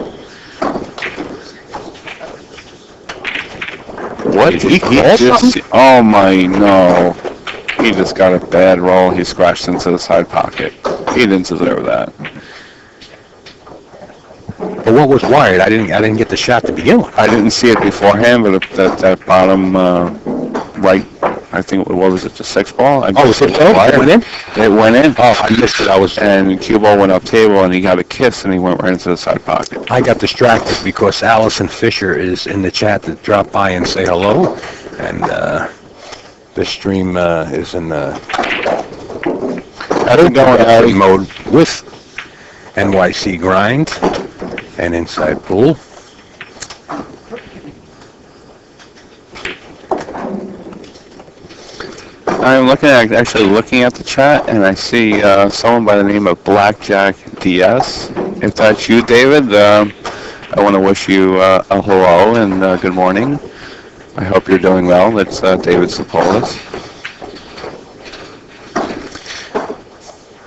what He called something? Oh my no! He just got a bad roll. He scratched into the side pocket. He didn't deserve that. But what was wired? I didn't get the shot to begin with. I didn't see it beforehand, but that bottom right, I think, what was it, the sixth ball? It went in? It went in. Oh, I missed it. And cue ball went up table, and he got a kiss, and he went right into the side pocket. I got distracted because Allison Fisher is in the chat to drop by and say hello, and the stream is in the going mode with NYC Grind and Inside Pool. I'm actually looking at the chat, and I see someone by the name of Blackjack DS. If that's you, David, I want to wish you a hello and good morning. I hope you're doing well. That's David Sapolis.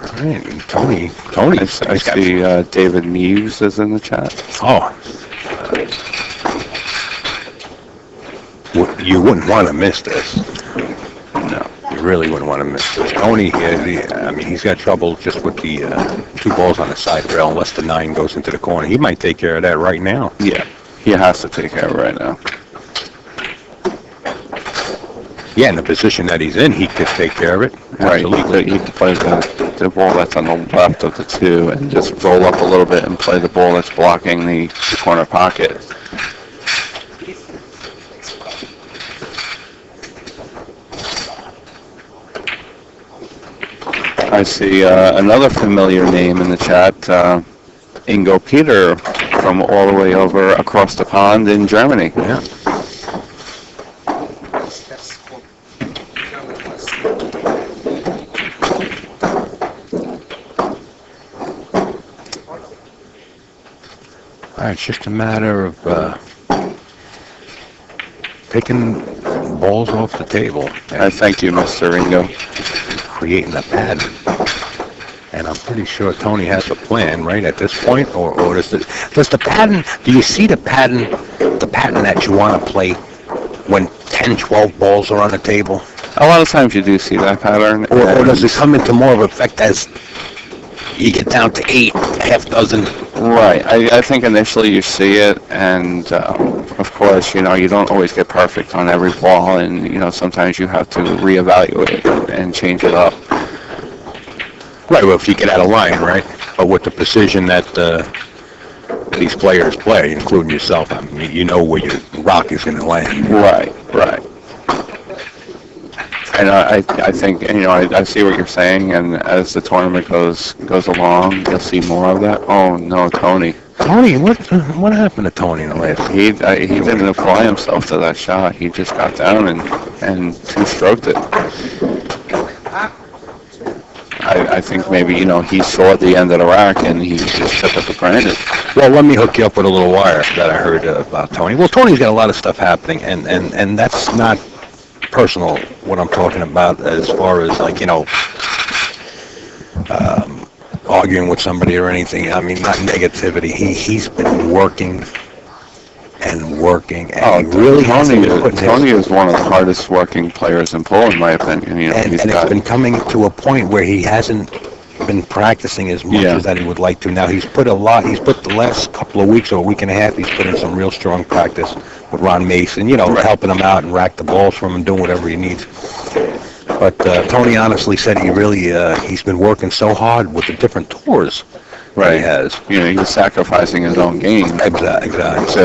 All right, and Tony. I see David Neves is in the chat. Oh. You wouldn't want to miss this. No. You really wouldn't want to miss this. Tony, he's got trouble just with the two balls on the side rail unless the 9 goes into the corner. He might take care of that right now. Yeah, he has to take care of it right now. Yeah, in the position that he's in, he could take care of it. Absolutely. Right. He can play the ball that's on the left of the 2 and just roll up a little bit and play the ball that's blocking the corner pocket. I see another familiar name in the chat, Ingo Peter, from all the way over across the pond in Germany. Yeah. All right, it's just a matter of taking balls off the table. I thank you, Mr. Ingo. Creating a pattern. And I'm pretty sure Tony has a plan, right, at this point? Or does the pattern, do you see the pattern that you want to play when 10, 12 balls are on the table? A lot of times you do see that pattern. Or does it come into more of effect as you get down to 8, half dozen? Right. I think initially you see it, and of course, you don't always get perfect on every ball, and sometimes you have to reevaluate and change it up. Right. Well, if you get out of line, right? But with the precision that these players play, including yourself, I mean, you know where your rock is going to land. Right. And I think, I see what you're saying, and as the tournament goes along, you'll see more of that. Oh no, Tony! Tony, what happened to Tony in the last? He didn't apply himself to that shot. He just got down and two-stroked it. I think maybe he saw the end of the rack and he just took it for granted. Well, let me hook you up with a little wire that I heard about Tony. Well, Tony's got a lot of stuff happening, and that's not personal, what I'm talking about, as far as arguing with somebody or anything. I mean, not negativity. He's been working and working, Oh, and he really hasn't been putting Tony is one of the hardest working players in pool, in my opinion. You know, and it's been coming to a point where he hasn't been practicing as much as that he would like to. Now he's put the last couple of weeks or a week and a half, he's put in some real strong practice with Ron Mason, helping him out and rack the balls from him, doing whatever he needs. But Tony honestly said he's been working so hard with the different tours that he has. He's sacrificing his own game Exactly.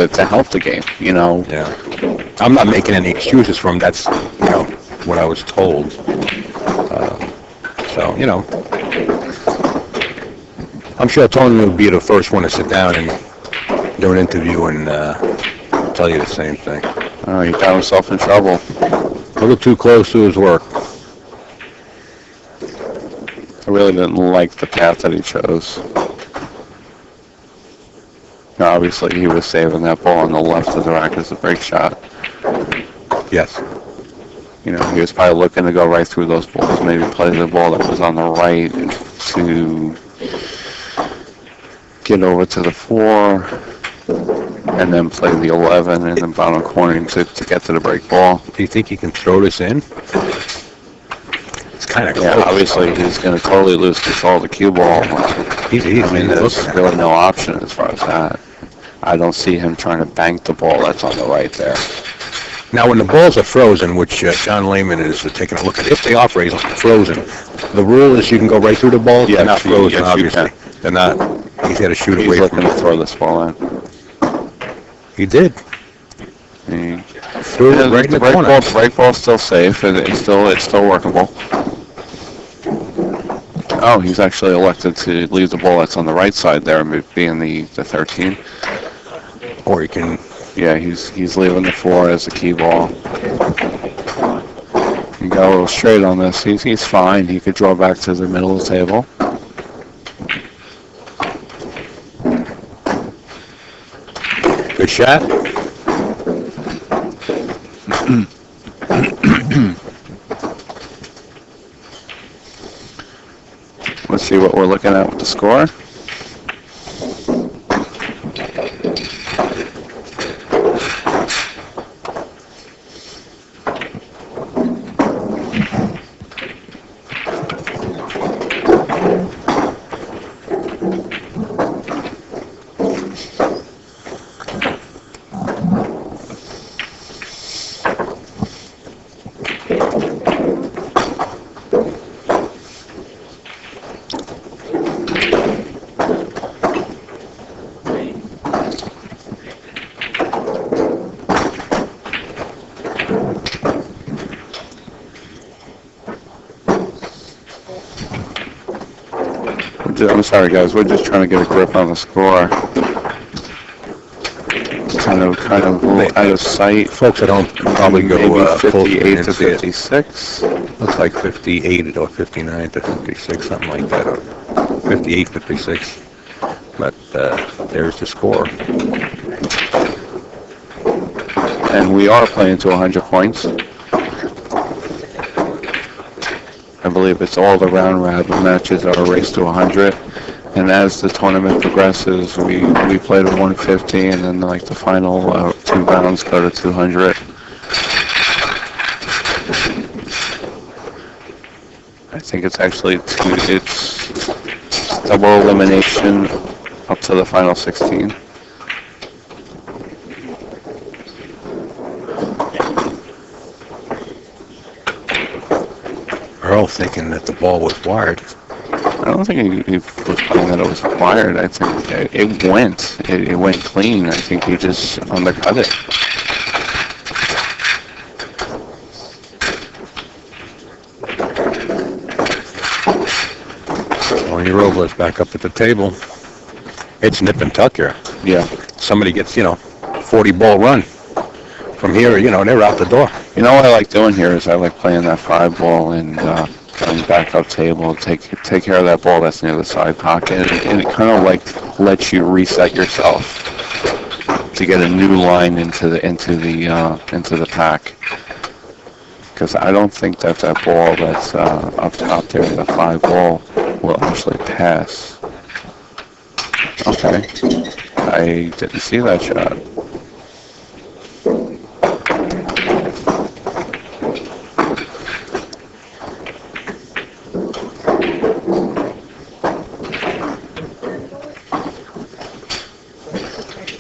to help the game, Yeah. I'm not making any excuses for him. That's, what I was told. I'm sure Tony will be the first one to sit down and do an interview and tell you the same thing. Oh, he got himself in trouble. A little too close to his work. I really didn't like the path that he chose. Now, obviously, he was saving that ball on the left of the rack as a break shot. Yes. He was probably looking to go right through those balls, maybe play the ball that was on the right to get over to the 4, and then play the 11 in the bottom corner to get to the break ball. Do you think he can throw this in? It's kind of close. Yeah, obviously he's going to totally lose control of the cue ball. There's really no option as far as that. I don't see him trying to bank the ball that's on the right there. Now, when the balls are frozen, which John Lehman is taking a look at, if they are frozen, the rule is you can go right through the balls. Yes, They're not frozen, yes, you obviously. They're not. He's got to shoot He's away looking from to throw this ball in. He did. He Threw it right in the corner. The break ball's still safe. It's still workable. Oh, he's actually elected to leave the ball that's on the right side there, being the 13. Or he can. Yeah, he's leaving the 4 as the key ball. He got a little straight on this. He's fine. He could draw back to the middle of the table. Good shot. Let's see what we're looking at with the score. I'm sorry, guys. We're just trying to get a grip on the score. Kind of out of sight. Folks at home can probably go maybe full 58 and to see it. 56. Looks like 58 or 59 to 56, something like that, or 58, 56. But there's the score. And we are playing to 100 points. I believe it's all the round robin matches are a race to 100. And as the tournament progresses, we play to 150, and then like the final 2 rounds go to 200. I think it's actually it's double elimination up to the final 16. Earl thinking that the ball was wired. I don't think he was playing that it was wired. I think it went. It went clean. I think he just undercut it. Tony Robles back up at the table. It's nip and tuck here. Yeah. Somebody gets, 40 ball run. From here, they're out the door. You know what I like doing here is I like playing that 5 ball and going back up table, take care of that ball that's near the side pocket, and it kind of like lets you reset yourself to get a new line into the pack. Because I don't think that ball that's up top there, the 5 ball, will actually pass. Okay, I didn't see that shot.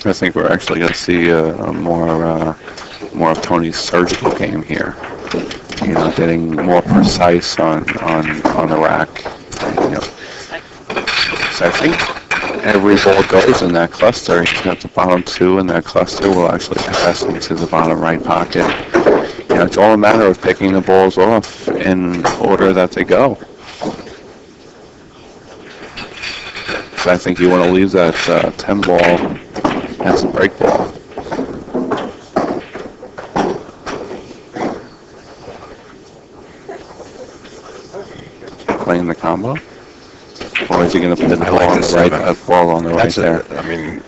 I think we're actually going to see a more of Tony's surgical game here. You know, getting more precise on the rack. You know, so I think every ball goes in that cluster. You got the bottom two in that cluster will actually pass into the bottom right pocket. You know, it's all a matter of picking the balls off in order that they go. So I think you want to leave that 10 ball as a break ball. Playing the combo? Or is he going to put the ball on the right, ball on the right there? I mean,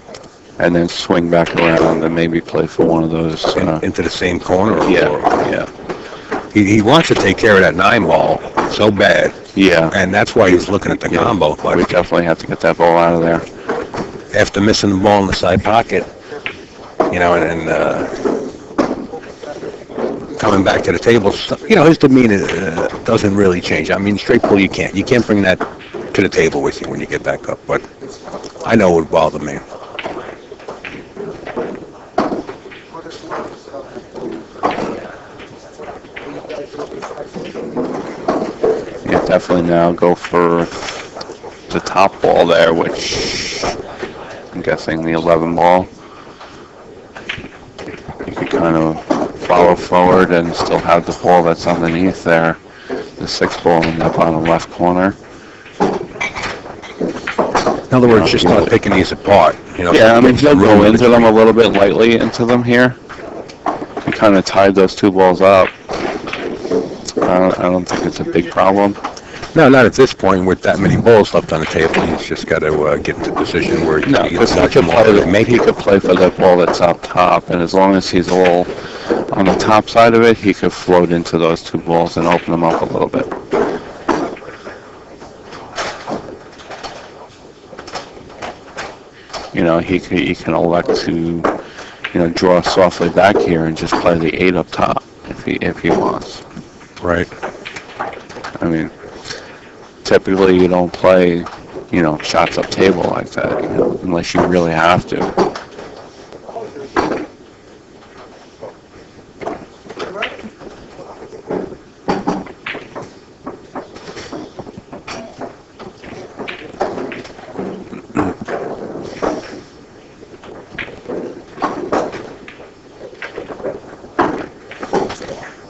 And then swing back around and maybe play for one of those. into the same corner. Yeah. He wants to take care of that 9 ball so bad, Yeah. and that's why he's looking at the combo. We But definitely have to get that ball out of there. after missing the ball in the side pocket, you know, and coming back to the table, you know, his demeanor doesn't really change. I mean, straight pull, you can't bring that to the table with you when you get back up. But I know it would bother me. Yeah, definitely now go for the top ball there, which I'm guessing the 11 ball. You could kind of follow forward and still have the ball that's underneath there, the 6 ball in that bottom left corner. In other words, just not picking these apart. You know, Yeah, I mean, he'll go into them a little bit lightly into them here. He kind of tied those 2 balls up. I don't think it's a big problem. No, not at this point with that many balls left on the table. He's just got to get into a position where he can touch them all. Maybe he could play for that ball that's up top, and as long as he's all on the top side of it, he could float into those 2 balls and open them up a little bit. You know, he can elect to, you know, draw softly back here and just play the 8 up top if he wants. Right. I mean, typically you don't play, you know, shots up table like that, you know, unless you really have to.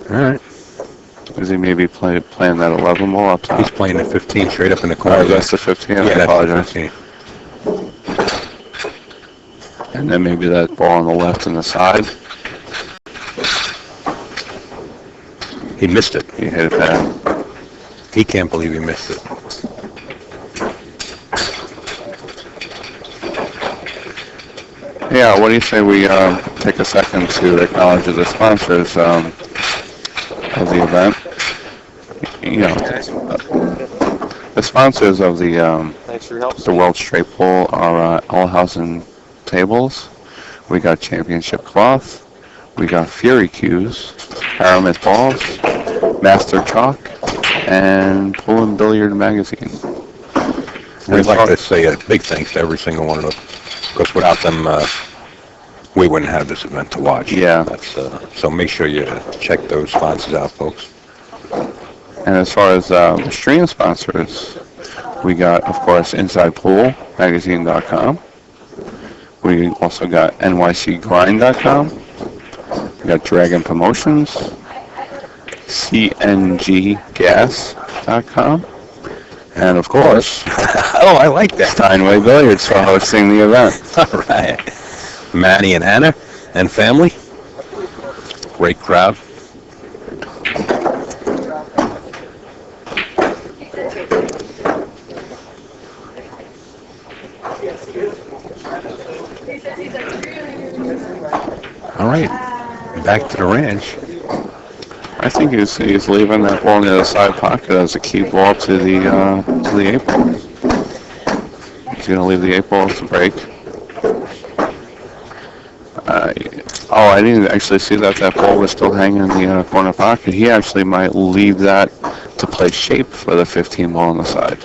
All right. Is he maybe playing that 11 ball up top? He's playing the 15 straight up in the corner. Oh, that's the 15. I Yeah, apologize. that's the 15. And then maybe that ball on the left and the side. He missed it. He hit it bad. He can't believe he missed it. Yeah, what do you say we take a second to acknowledge the sponsors of the event? You know, the sponsors of Thanks for your help. the World Straight Pull are All House and Tables. We got Championship Cloth. We got Fury Cues, Aramis Balls, Master Chalk, and Pool and Billiard Magazine. I'd like to say a big thanks to every single one of them, because without them, we wouldn't have this event to watch. Yeah. That's, so make sure you check those sponsors out, folks. And as far as the stream sponsors, we got, of course, InsidePoolMagazine.com. We also got NYCGrind.com. We got Dragon Promotions, CNGGas.com, and of course, Oh, I like that. Steinway Billiards for hosting the event. All right. Manny and Anna and family. Great crowd. All right. Back to the ranch. I think he's leaving that ball near the side pocket as a key ball to the 8 ball. He's going to leave the 8 balls to break. I didn't actually see that ball was still hanging in the corner pocket. He actually might leave that to play shape for the 15 ball on the side.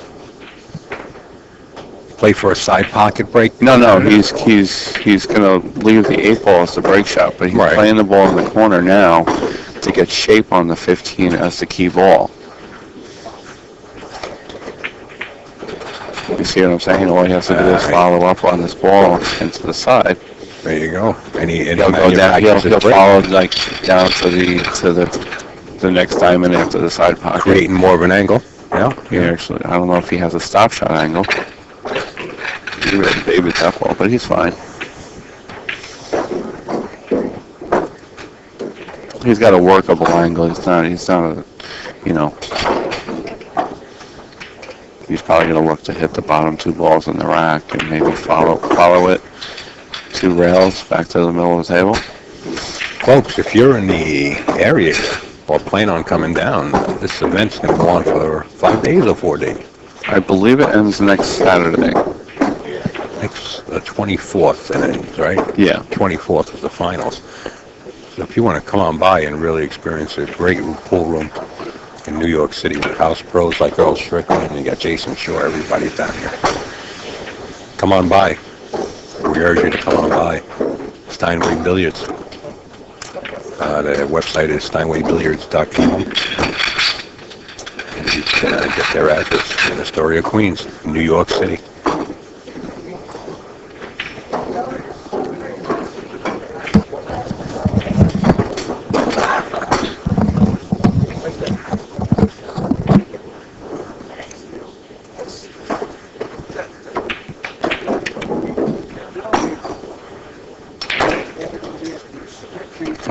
play for a side pocket break? No, he's gonna leave the 8 ball as the break shot, but he's Right. playing the ball in the corner now to get shape on the 15 as the key ball. You see what I'm saying? All he has to do is follow up on this ball into the side. There you go. And He'll go down. He'll follow like down to the next diamond after the side pocket. creating more of an angle. Yeah. He actually, I don't know if he has a stop shot angle. He really babied that ball, but he's fine. He's got a workable angle. He's not a, you know. He's probably going to look to hit the bottom 2 balls in the rack and maybe follow it 2 rails back to the middle of the table. Folks, if you're in the area or plan on coming down, this event's going to go on for 5 days or 4 days. I believe it ends next Saturday. Next, the 24th it ends, right? Yeah. 24th is the finals. So if you want to come on by and really experience a great pool room in New York City with house pros like Earl Strickland, and you got Jason Shore, everybody's down here. Come on by. We urge you to come on by. Steinway Billiards. The website is steinwaybilliards.com. And you can get their address in Astoria, Queens, New York City.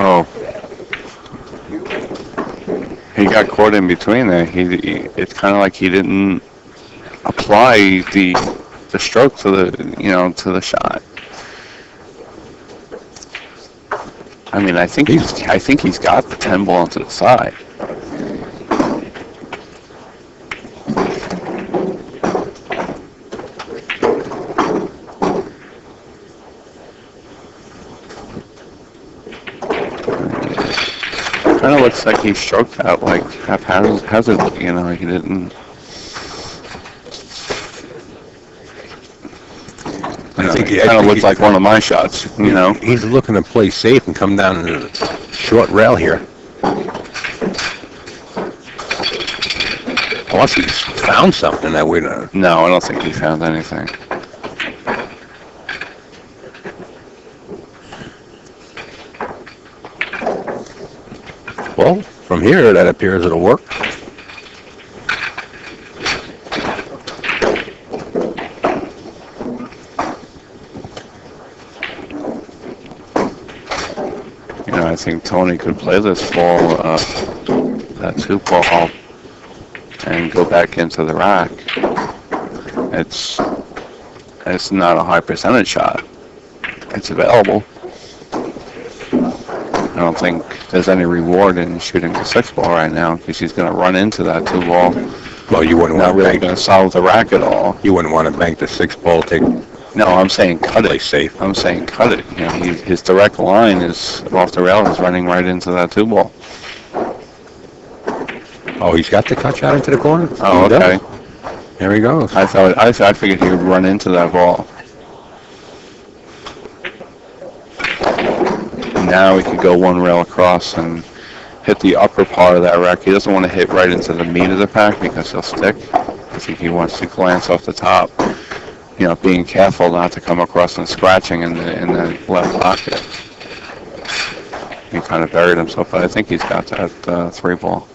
Oh. He got caught in between there. It's kind of like he didn't apply the stroke to the shot. I mean, I think he's got the 10 ball to the side. Kind of looks like he stroked out like haphazardly, you know, he didn't. I think it kind of looks like one of my shots, you know. He's looking to play safe and come down to the short rail here. Unless he's found something that we don't. No, I don't think he found anything. Well, from here, that appears it'll work. You know, I think Tony could play this ball, that 2 ball, and go back into the rack. It's not a high percentage shot. It's available. I don't think there's any reward in shooting the 6 ball right now because he's going to run into that 2 ball. Well, you wouldn't Not want to really going to solve the rack at all. You wouldn't want to bank the 6 ball, take No, I'm saying cut play it. safe. I'm saying cut it. You know, his direct line is off the rail, is running right into that 2 ball. Oh, he's got the cut shot into the corner? Oh, He okay. does. There he goes. I figured he would run into that ball. Now he could go 1 rail across and hit the upper part of that rack. He doesn't want to hit right into the meat of the pack because he'll stick. I think he wants to glance off the top. You know, being careful not to come across and scratching in the left pocket. He kind of buried himself, but I think he's got that 3 ball.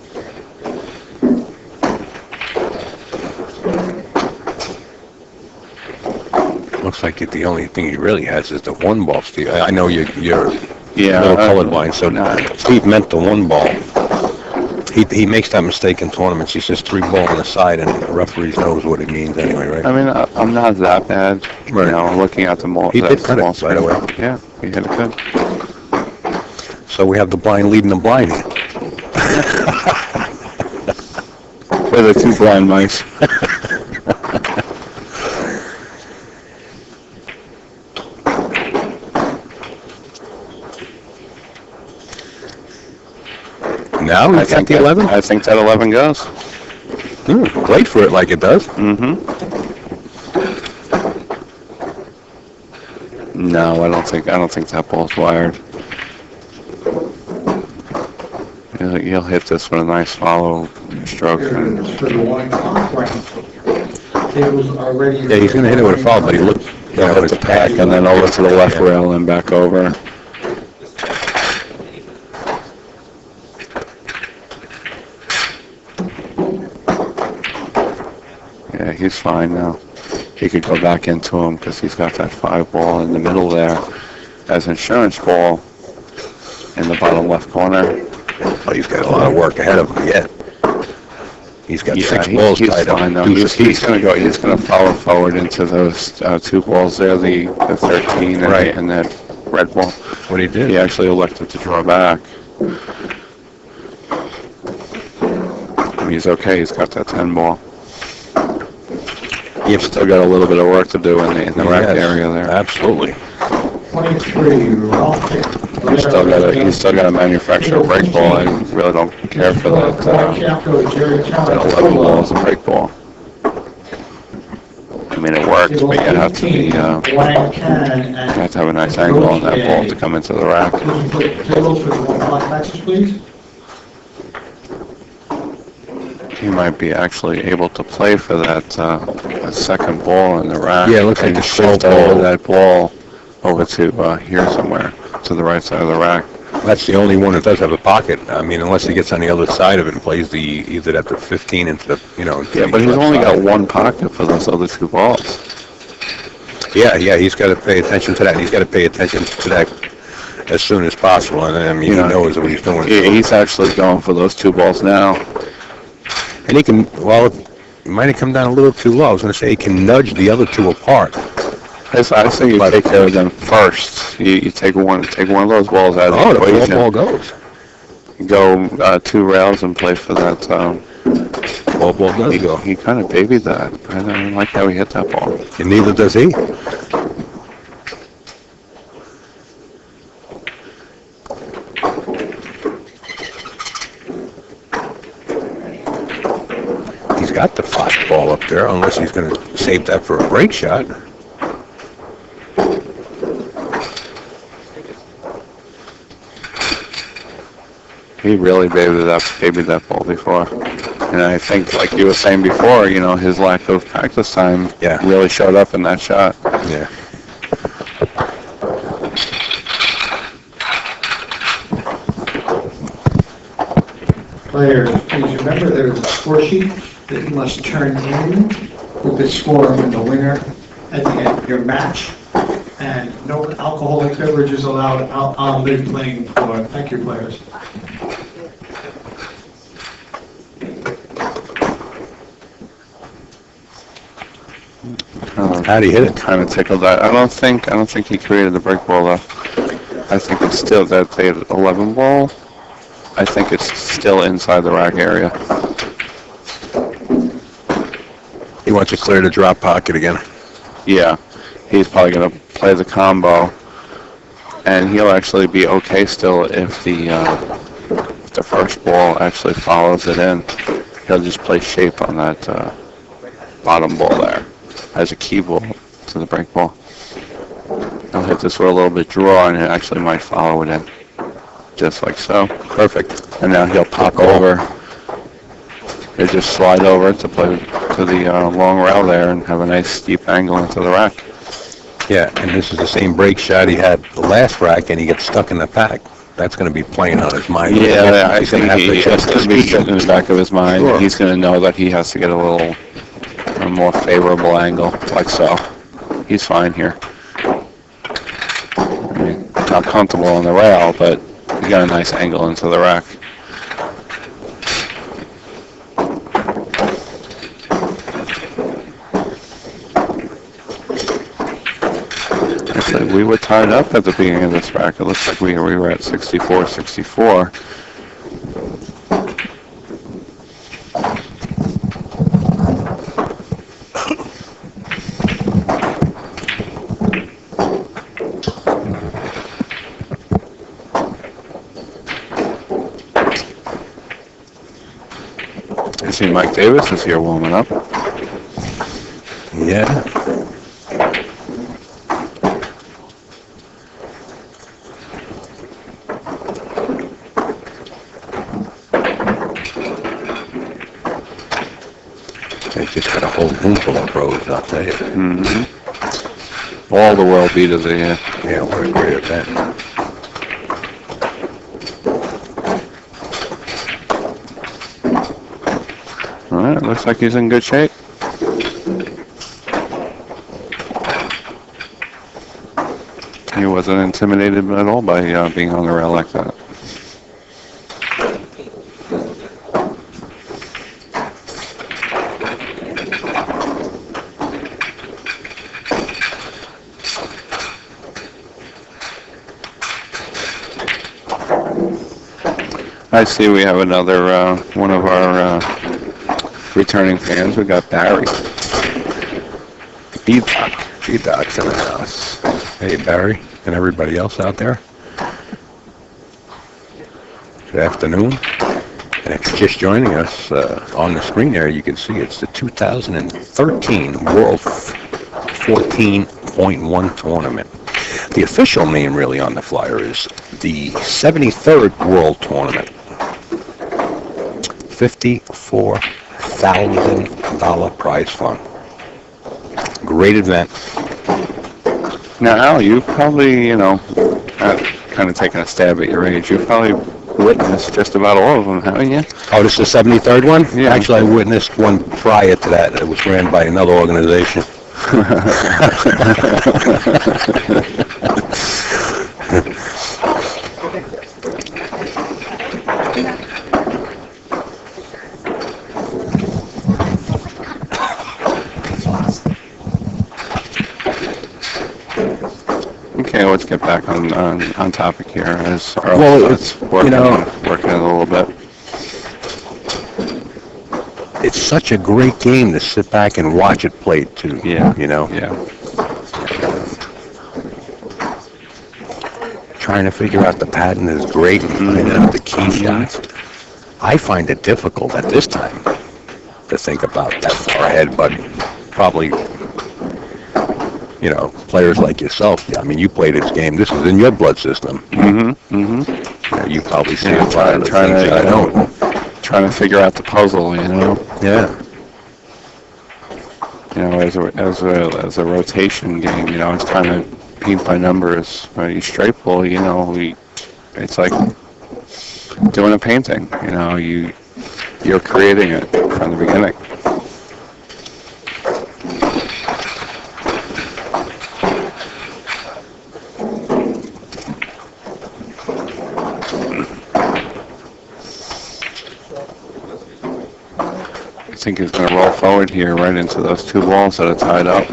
Looks like the only thing he really has is the 1 ball, Steve. I know you're Yeah, a little colorblind, so Steve meant the 1 ball. He makes that mistake in tournaments. He says 3 ball on the side, and the referee knows what it means anyway, right? I mean, I'm not that bad. Right. You know, I'm looking at the mall. He did cut it, by the way. Yeah, he hit it good. So we have the blind leading the blind. We're the 2 blind mice. Now he's at the 11? I think that 11 goes. Great for it like it does. Mm-hmm. No, I don't think that ball's wired. He'll hit this with a nice follow stroke. Here it is for the 1 o'clock round. It was already. Yeah, he's gonna hit it with a foul, but he looked, you know, Hit the pack and then over to the left rail and back over. Yeah, he's fine now. He could go back into him because he's got that 5 ball in the middle there as insurance ball in the bottom left corner. oh, he's got a lot of work ahead of him yet. He's got 6 balls he's tied fine up. now. He's going to go. He's going to follow forward into those 2 balls there, the 13 and, Right. and that red ball. What he did. He actually elected to draw back. He's okay. He's got that 10 ball. You've still got a little bit of work to do in the rack Yes, area there. Absolutely. 23, Ralph. He's still got a manufacturer break ball. I really don't care for that. That 11 ball is a break ball. I mean, it works, but you have to be. You have to have a nice angle on that ball to come into the rack. Tables for the 1 o'clock matches, please. He might be actually able to play for that second ball in the rack. Yeah, it looks like and the shift slow ball. over that ball over to here somewhere, to the right side of the rack. That's the only one that does have a pocket. I mean, unless he gets on the other side of it and plays either at the 15 into the, you know. Yeah, but he's only got 1 pocket for those other 2 balls. Yeah, he's got to pay attention to that. And he's got to pay attention to that as soon as possible. And I mean, he knows what he's doing. He's actually going for those 2 balls now. And he can, well, it might have come down a little too low. I was going to say he can nudge the other 2 apart. I think you take care of them first. You take one of those balls out of Oh, the the equation. ball goes. Go 2 rails and play for that. Ball does go. He kind of babied that. I don't like how he hit that ball. And neither does he. He's got the 5 ball up there, unless he's going to save that for a break shot. He really babied that ball before. And I think, like you were saying before, his lack of practice time really showed up in that shot. Yeah. Players, please remember there's a score sheet that you must turn in with the score and the winner at the end of your match. And no alcoholic beverages allowed on the playing floor. Thank you, players. How'd he hit it? Kind of tickled that. I don't think he created the break ball though. I think it's still that they had 11 ball. I think it's still inside the rack area. He wants to clear the drop pocket again. Yeah, he's probably going to play the combo, and he'll actually be okay still if the first ball actually follows it in. He'll just play shape on that bottom ball there as a key ball to the break ball. He'll hit this with a little bit draw, and it actually might follow it in, just like so. Perfect. And now he'll pop over. He'll just slide over to play to the long rail there and have a nice steep angle into the rack. Yeah, and this is the same break shot he had the last rack, and he gets stuck in the pack. That's going to be playing on his mind. Yeah, I He's gonna think have to that's adjust going his to be speed. sitting in the back of his mind. Sure. He's going to know that he has to get a more favorable angle, like so. He's fine here. I mean, not comfortable on the rail, but he got a nice angle into the rack. Actually, we were tied up at the beginning of this rack. It looks like we were at 64-64. I see Mike Davis is here warming up. Yeah. just got a whole room full of pros, I'll tell you. All the world beaters are here. Yeah, what a great event. All right, looks like he's in good shape. He wasn't intimidated at all by being on the rail like that. I see we have another one of our returning fans. We got Barry. B-Doc's in the house. Hey, Barry, and everybody else out there. Good afternoon. And if you're just joining us, on the screen there, you can see it's the 2013 World 14.1 tournament. The official name really on the flyer is the 73rd World Tournament. $54,000 prize fund. Great event. Now, Al, you probably, kind of taking a stab at your age, you've probably witnessed just about all of them, haven't you? Oh, this is the 73rd one? Yeah. Actually, I witnessed one prior to that. It was ran by another organization. Okay, let's get back on topic here as Earl Well, starts working it a little bit. It's such a great game to sit back and watch it played too. Yeah. Yeah. Trying to figure out the pattern is great and finding out the key shots. I find it difficult at this time to think about that far ahead, but probably, players like yourself, I mean, you play this game. This is in your blood system. You probably see a lot of the things that I don't. Trying to figure out the puzzle, Yeah. As a rotation game, it's trying to paint by numbers. Each straight pull, it's like doing a painting. You're creating it from the beginning. I think he's going to roll forward here right into those two balls that are tied up.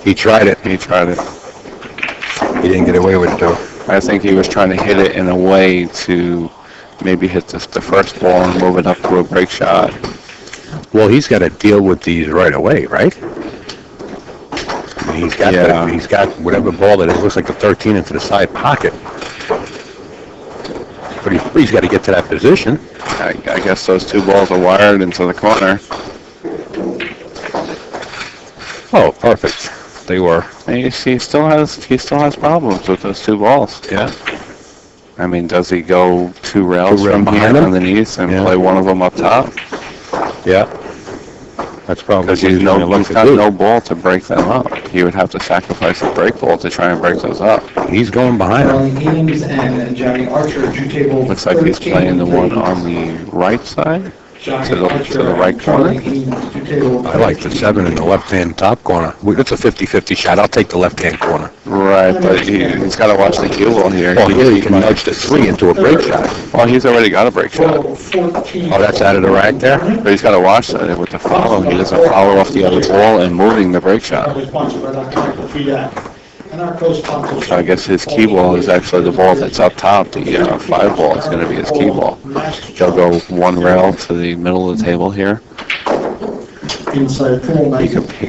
He tried it. He tried it. He didn't get away with it, though. I think he was trying to hit it in a way to maybe hit the first ball and move it up to a break shot. Well, he's got to deal with these right away, right? I mean, he's got whatever ball that is. Looks like the 13 into the side pocket. But he's got to get to that position. I guess those two balls are wired into the corner. Oh, perfect. They were. And you see, he still has problems with those two balls. Yeah. I mean, does he go two rails from here behind him? underneath and Yeah. play one of them up top? Yeah. That's probably Because what he's gonna look to got do. no ball to break them up. He would have to sacrifice a break ball to try and break those up. He's going behind him. Charlie Eames and Johnny Archer, two table. Looks like he's playing the one on the right side. to the right corner. I like the 7 in the left-hand top corner. It's a 50-50 shot. I'll take the left-hand corner. Right, but he's got to watch the cue ball here. Well, here you can nudge the 3 into a break shot. Well, he's already got a break shot. Oh, that's out of the rack there? But he's got to watch that with the follow. He doesn't follow off the other ball and moving the break shot. So I guess his key ball is actually the ball that's up top. The 5 ball is going to be his key ball. He'll go one rail to the middle of the table here. He can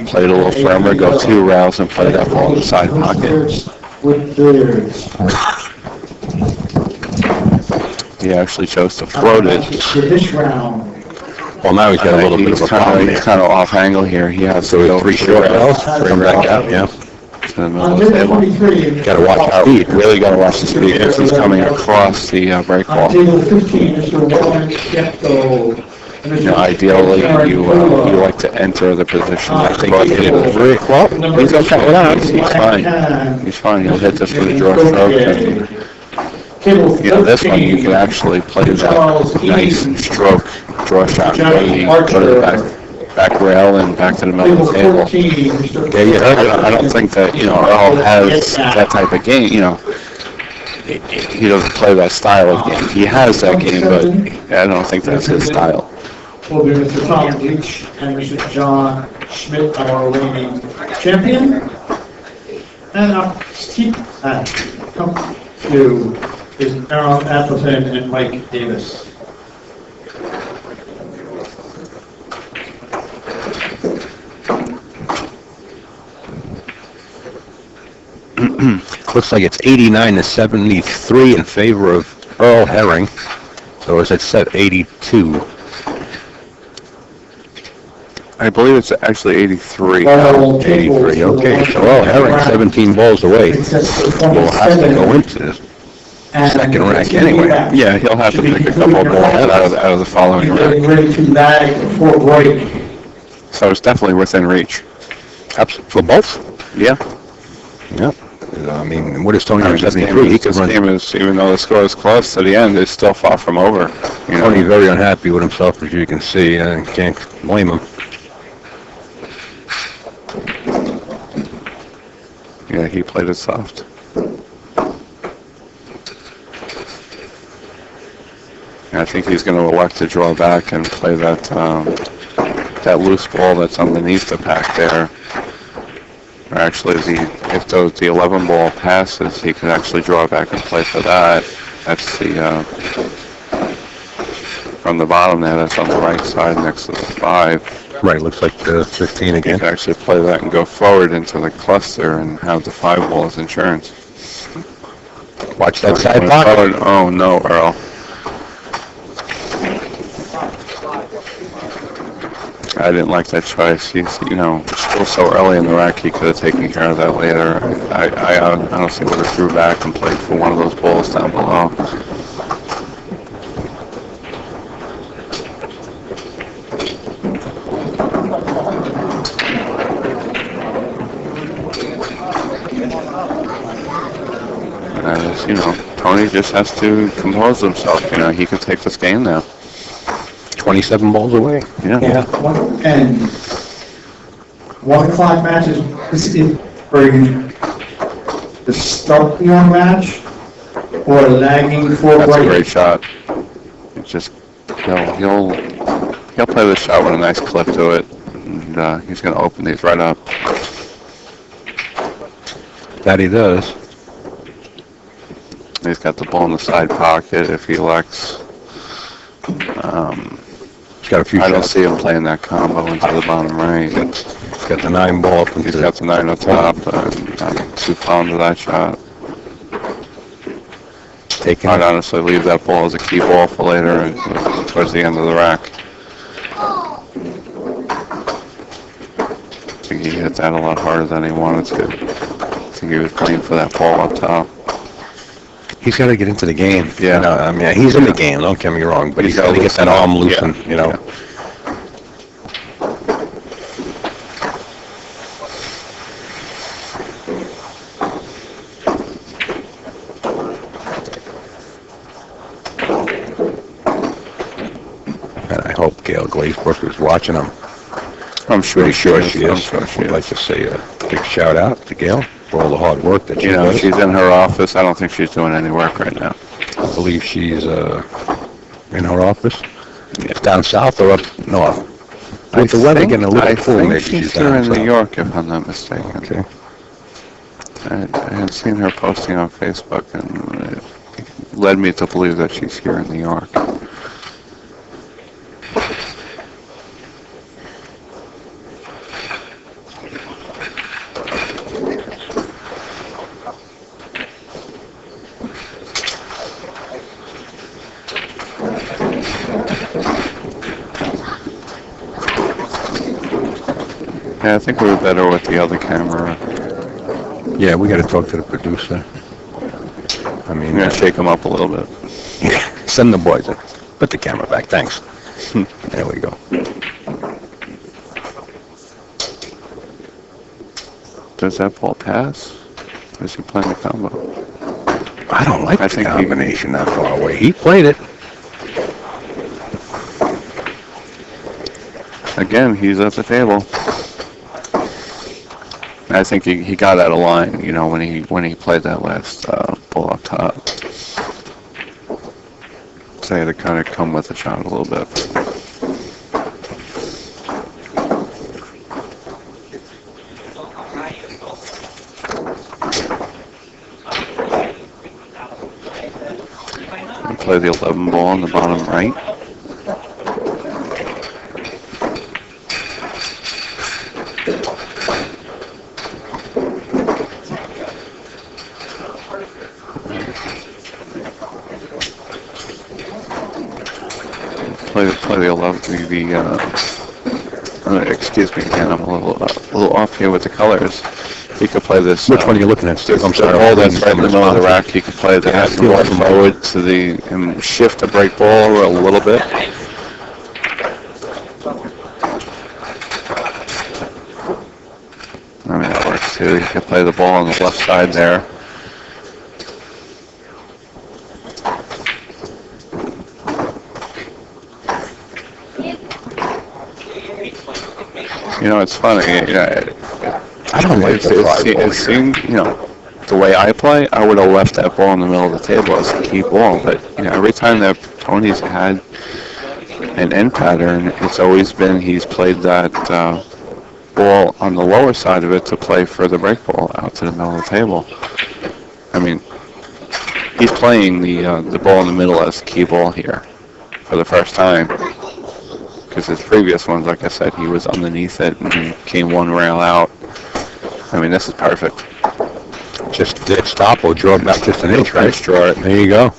play it a little firmer, go 2 rails and play that ball in the side pocket. He actually chose to float it. Well, now he's got a little bit of a problem. He's kind of off angle here. He has to go 3 short rails, bring back out, yeah. to the middle of the table. Got to watch our speed. Really got to watch the speed because he's coming across the break ball. Table 15, Mr. Warren Skepto. Ideally, you like to enter the position. I That's think what he hit you it very well. He's okay with that. He's fine. He's fine. He'll hit this with a draw stroke. And, this one you can actually play that nice stroke draw shot. Go to the back rail and back to the middle of the table. There you have it. I don't think that, Earl has that type of game, He doesn't play that style of game. He has that game, but I don't think that's his style. Will be Mr. Tom Leach and Mr. John Schmidt, our reigning champion. And our keep come to is Aaron Appleton and Mike Davis. Looks like it's 89-73 in favor of Earl Herring. So is it set 82? I believe it's actually 83. 83, okay. So Earl Herring 17 balls away. We'll have to go into this second rack anyway. Yeah, he'll have to pick a couple of balls out of the following Getting rack. ready to bag before break. So it's definitely within reach. For both? Yeah. Yeah. I mean, what is Tony I on mean, this 73? He could this run. game is, even though the score is close to the end, it's still far from over. Tony's very unhappy with himself, as you can see, and can't blame him. Yeah, he played it soft. And I think he's going to elect to draw back and play that that loose ball that's underneath the pack there. Or actually, if the 11 ball passes, he can actually draw back and play for that. That's the from the bottom there. That's on the right side next to the 5. Right, looks like 15 You again. can actually play that and go forward into the cluster and have the 5 ball as insurance. Watch that side Going pocket. forward, oh no, Earl. I didn't like that choice. He's, still so early in the rack, he could have taken care of that later. I honestly would have threw back and played for one of those balls down below. Tony just has to compose himself. He can take this game now. 27 balls away. Yeah. And 1 o'clock matches, for the starting your match or lagging for That's a break. great shot. It's just he'll play this shot with a nice clip to it, and he's going to open these right up. That he does. He's got the ball in the side pocket if he elects. He's got a few I don't shots. see him playing that combo into the bottom right. He's got the 9 ball up into He's got the 9 on top, and I'm too fond of that shot. taking I'd it. honestly leave that ball as a key ball for later and towards the end of the rack. I think he hit that a lot harder than he wanted to. I think he was playing for that ball up top. He's got to get into the game. Yeah. I mean, he's in the game, don't get me wrong, but he's got to get that arm loosened, Yeah. And I hope Gail Glazebrook is watching him. I'm sure Pretty sure she is. I'm sure she I'd like is. to say a big shout out to Gail for all the hard work that she does. She's in her office. I don't think she's doing any work right now. I believe she's in her office. Down south or up north? With the weather getting a little cool, maybe she's she's here down in New south. York, if I'm not mistaken. Okay. I had seen her posting on Facebook, and it led me to believe that she's here in New York. Yeah, I think we were better with the other camera. Yeah, we got to talk to the producer. I mean, I'm gonna shake him up a little bit. send the boys in. Put the camera back, thanks. There we go. Does that ball pass? Or is he playing the combo? I don't like I the think he- combination that far away. He played it. Again, he's at the table. I think he got out of line, you know, when he played that last ball up top. So he had to kind of come with the shot a little bit. He played the 11 ball on the bottom right. Play the 11. Excuse me again. I'm a little off here with the colors. He could play this. Which one are you looking at, Steve? I'm The sorry. ball that's right in the middle of the rack. He could play that. Yeah, Go forward to the and shift the break ball a little bit. I mean that works too. He could play the ball on the left side there. You know, it's funny. I don't like the fly ball It seemed, you know, the way I play, I would have left that ball in the middle of the table as a key ball. But, you know, every time that Tony's had an end pattern, it's always been he's played that ball on the lower side of it to play for the break ball out to the middle of the table. I mean, he's playing the ball in the middle as a key ball here for the first time. Because his previous ones, like I said, he was underneath it and he came one rail out. I mean, this is perfect. Just dead stop or draw it back just an inch, right? Just draw it. There you go.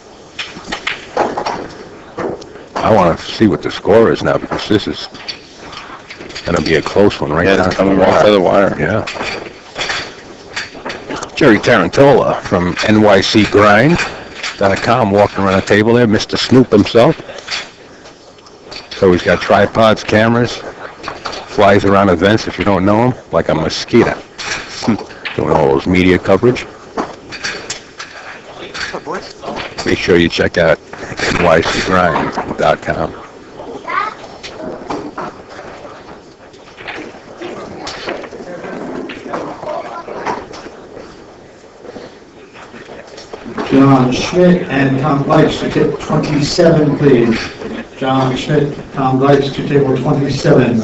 I want to see what the score is now because this is going to be a close one right Yeah, down it's coming right to the wire. Yeah. Jerry Tarantola from NYCGrind.com walking around the table there, Mr. Snoop himself. So he's got tripods, cameras, flies around events if you don't know him, like a mosquito. Doing all those media coverage. Make sure you check out NYCGrind.com. John Schmidt and Tom Gleitz to table 27, please. John Schmidt, Tom Gleitz to table 27.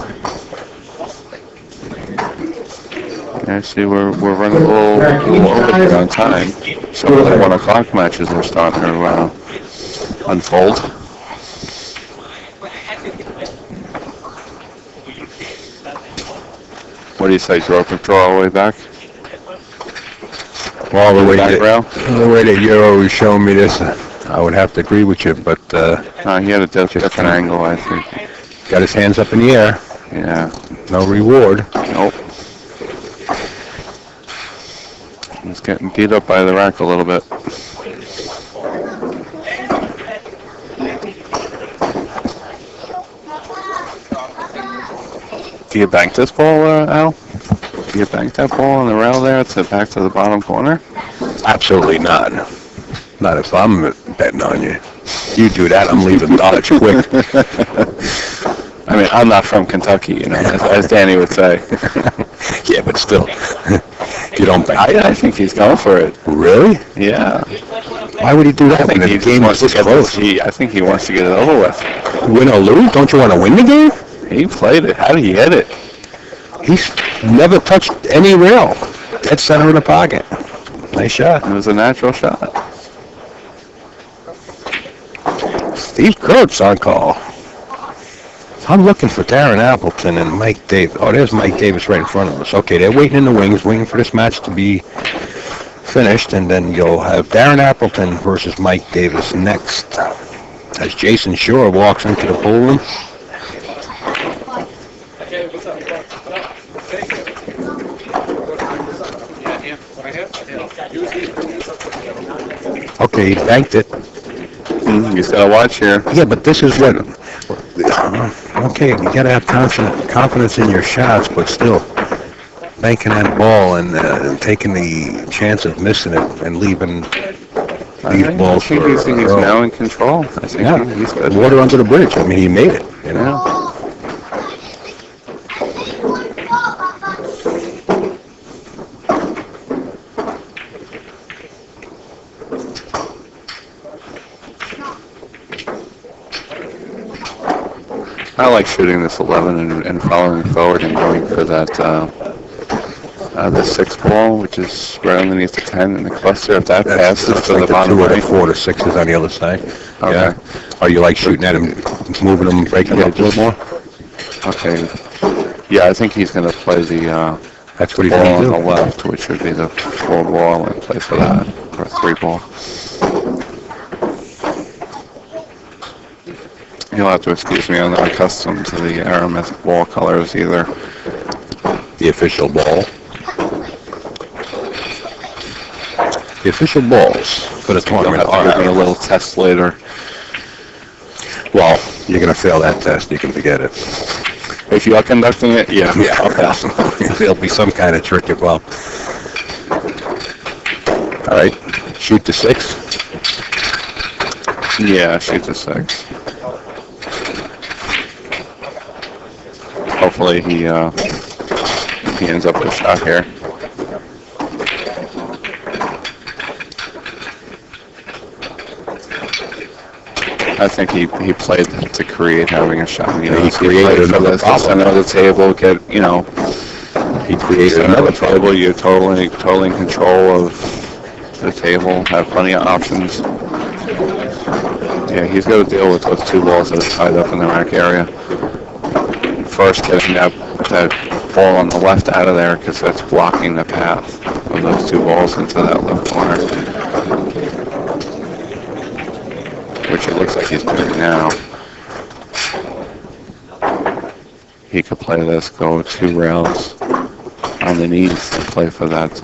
Yeah, see, we're running a little over here on time. Some of the 1 o'clock matches are starting to unfold. What do you say, draw all the way back? Well, the way Back rail? that you're always showing me this, I would have to agree with you, but He had a different angle, I think. got his hands up in the air. Yeah. No reward. Nope. He's getting beat up by the rack a little bit. Do you bank this ball, Al? Do you bank that ball on the rail there to back to the bottom corner? Absolutely not. Not if I'm betting on you. You do that, I'm leaving Dodge quick. I mean, I'm not from Kentucky, you know, as Danny would say. Yeah, but still, you don't bank. I think he's going for it. Really? Yeah. Why would he do that I think when he the game wants is to this get close? I think he wants to get it over with. Win or lose? Don't you want to win the game? He played it. How did he hit it? He's never touched any rail. Dead center of the pocket. Nice shot. It was a natural shot. Steve Kurtz on call. I'm looking for Darren Appleton and Mike Davis. Oh, there's Mike Davis right in front of us. Okay, they're waiting in the wings, waiting for this match to be finished, and then you'll have Darren Appleton versus Mike Davis next. As Jason Shore walks into the pool room. Okay, he banked it. You just gotta watch here. Yeah, but this is what Okay, you gotta have confidence in your shots, but still, banking that ball and taking the chance of missing it and leaving these balls for he's Earl. now in control. I think Yeah, he's good. water under the bridge. I mean, he made it, you know. Yeah. I like shooting this 11 and following forward and going for that the 6 ball, which is right underneath the 10 in the cluster. If that passes That's to like the the 2 bottom or the right. 4 to 6s on the other side. Okay. Yeah. Are you like shooting at him, moving him, breaking him up a little more? Okay. Yeah, I think he's going to play the That's what he's ball going on to the left, which would be the 4 ball, and play for that, or 3 ball. You'll have to excuse me, I'm not accustomed to the Aramith ball colors either. The official ball. The official balls for the You'll tournament have to give me a are, little test later. well, you're going to fail that test. You can forget it. If you are conducting it, yeah. Yeah, Okay. there'll be some kind of trick involved. All right, shoot the 6. Yeah, shoot the 6. Hopefully he ends up with a shot here. I think he played to create having a shot. You know, He created for another this, problem. center of the table, get, you know, He created center of another the table, you're totally in control of the table, have plenty of options. Yeah, he's got to deal with those 2 balls that are tied up in the rack area. First, getting that ball on the left out of there, because that's blocking the path of those 2 balls into that left corner. Which it looks like he's doing now. He could play this, go 2 rails underneath and play for that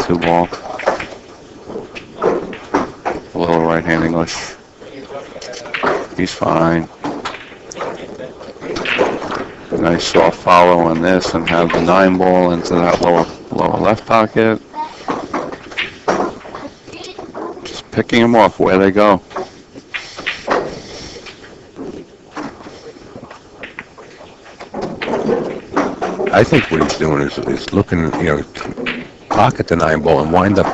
2 ball. A little right-hand English. He's fine. Nice soft follow on this and have the 9 ball into that lower left pocket. Just picking them off where they go. I think what he's doing is looking, pocket the 9 ball and wind up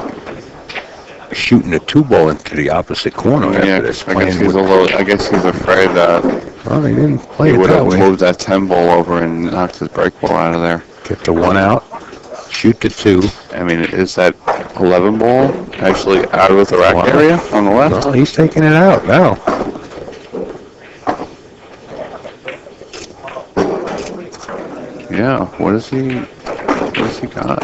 shooting the 2 ball into the opposite corner Yeah, after this. I guess he's afraid that Well, he didn't play he it would that have way. moved that 10 ball over and knocked his break ball out of there. Get the 1 out, shoot the 2. I mean, is that 11 ball actually out of the rack Wow. area on the left? No, he's taking it out now. Yeah, what has he got?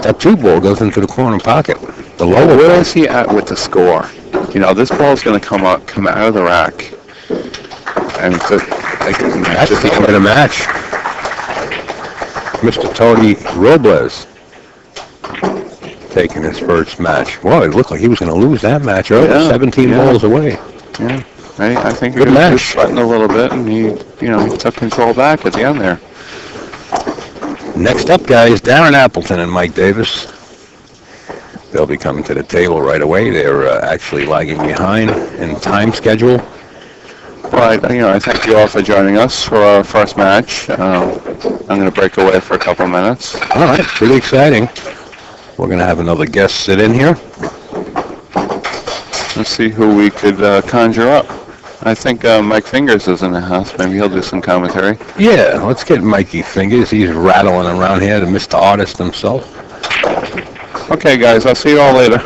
That 2 ball goes into the corner pocket. The lower Where ball. is he at with the score? You know, this ball's going to come out of the rack. And That's the end of the match. Mr. Tony Robles taking his first match. Well, it looked like he was going to lose that match early, Yeah, 17 yeah. balls away. Yeah, I think Good he was match. sweating a little bit, and he took control back at the end there. Next up, guys, Darren Appleton and Mike Davis. They'll be coming to the table right away. They're actually lagging behind in time schedule. But, I thank you all for joining us for our first match. I'm going to break away for a couple minutes. All right, pretty exciting. We're going to have another guest sit in here. Let's see who we could conjure up. I think Mike Fingers is in the house. Maybe he'll do some commentary. Yeah, let's get Mikey Fingers. He's rattling around here, the Mr. Artist himself. Okay, guys, I'll see you all later.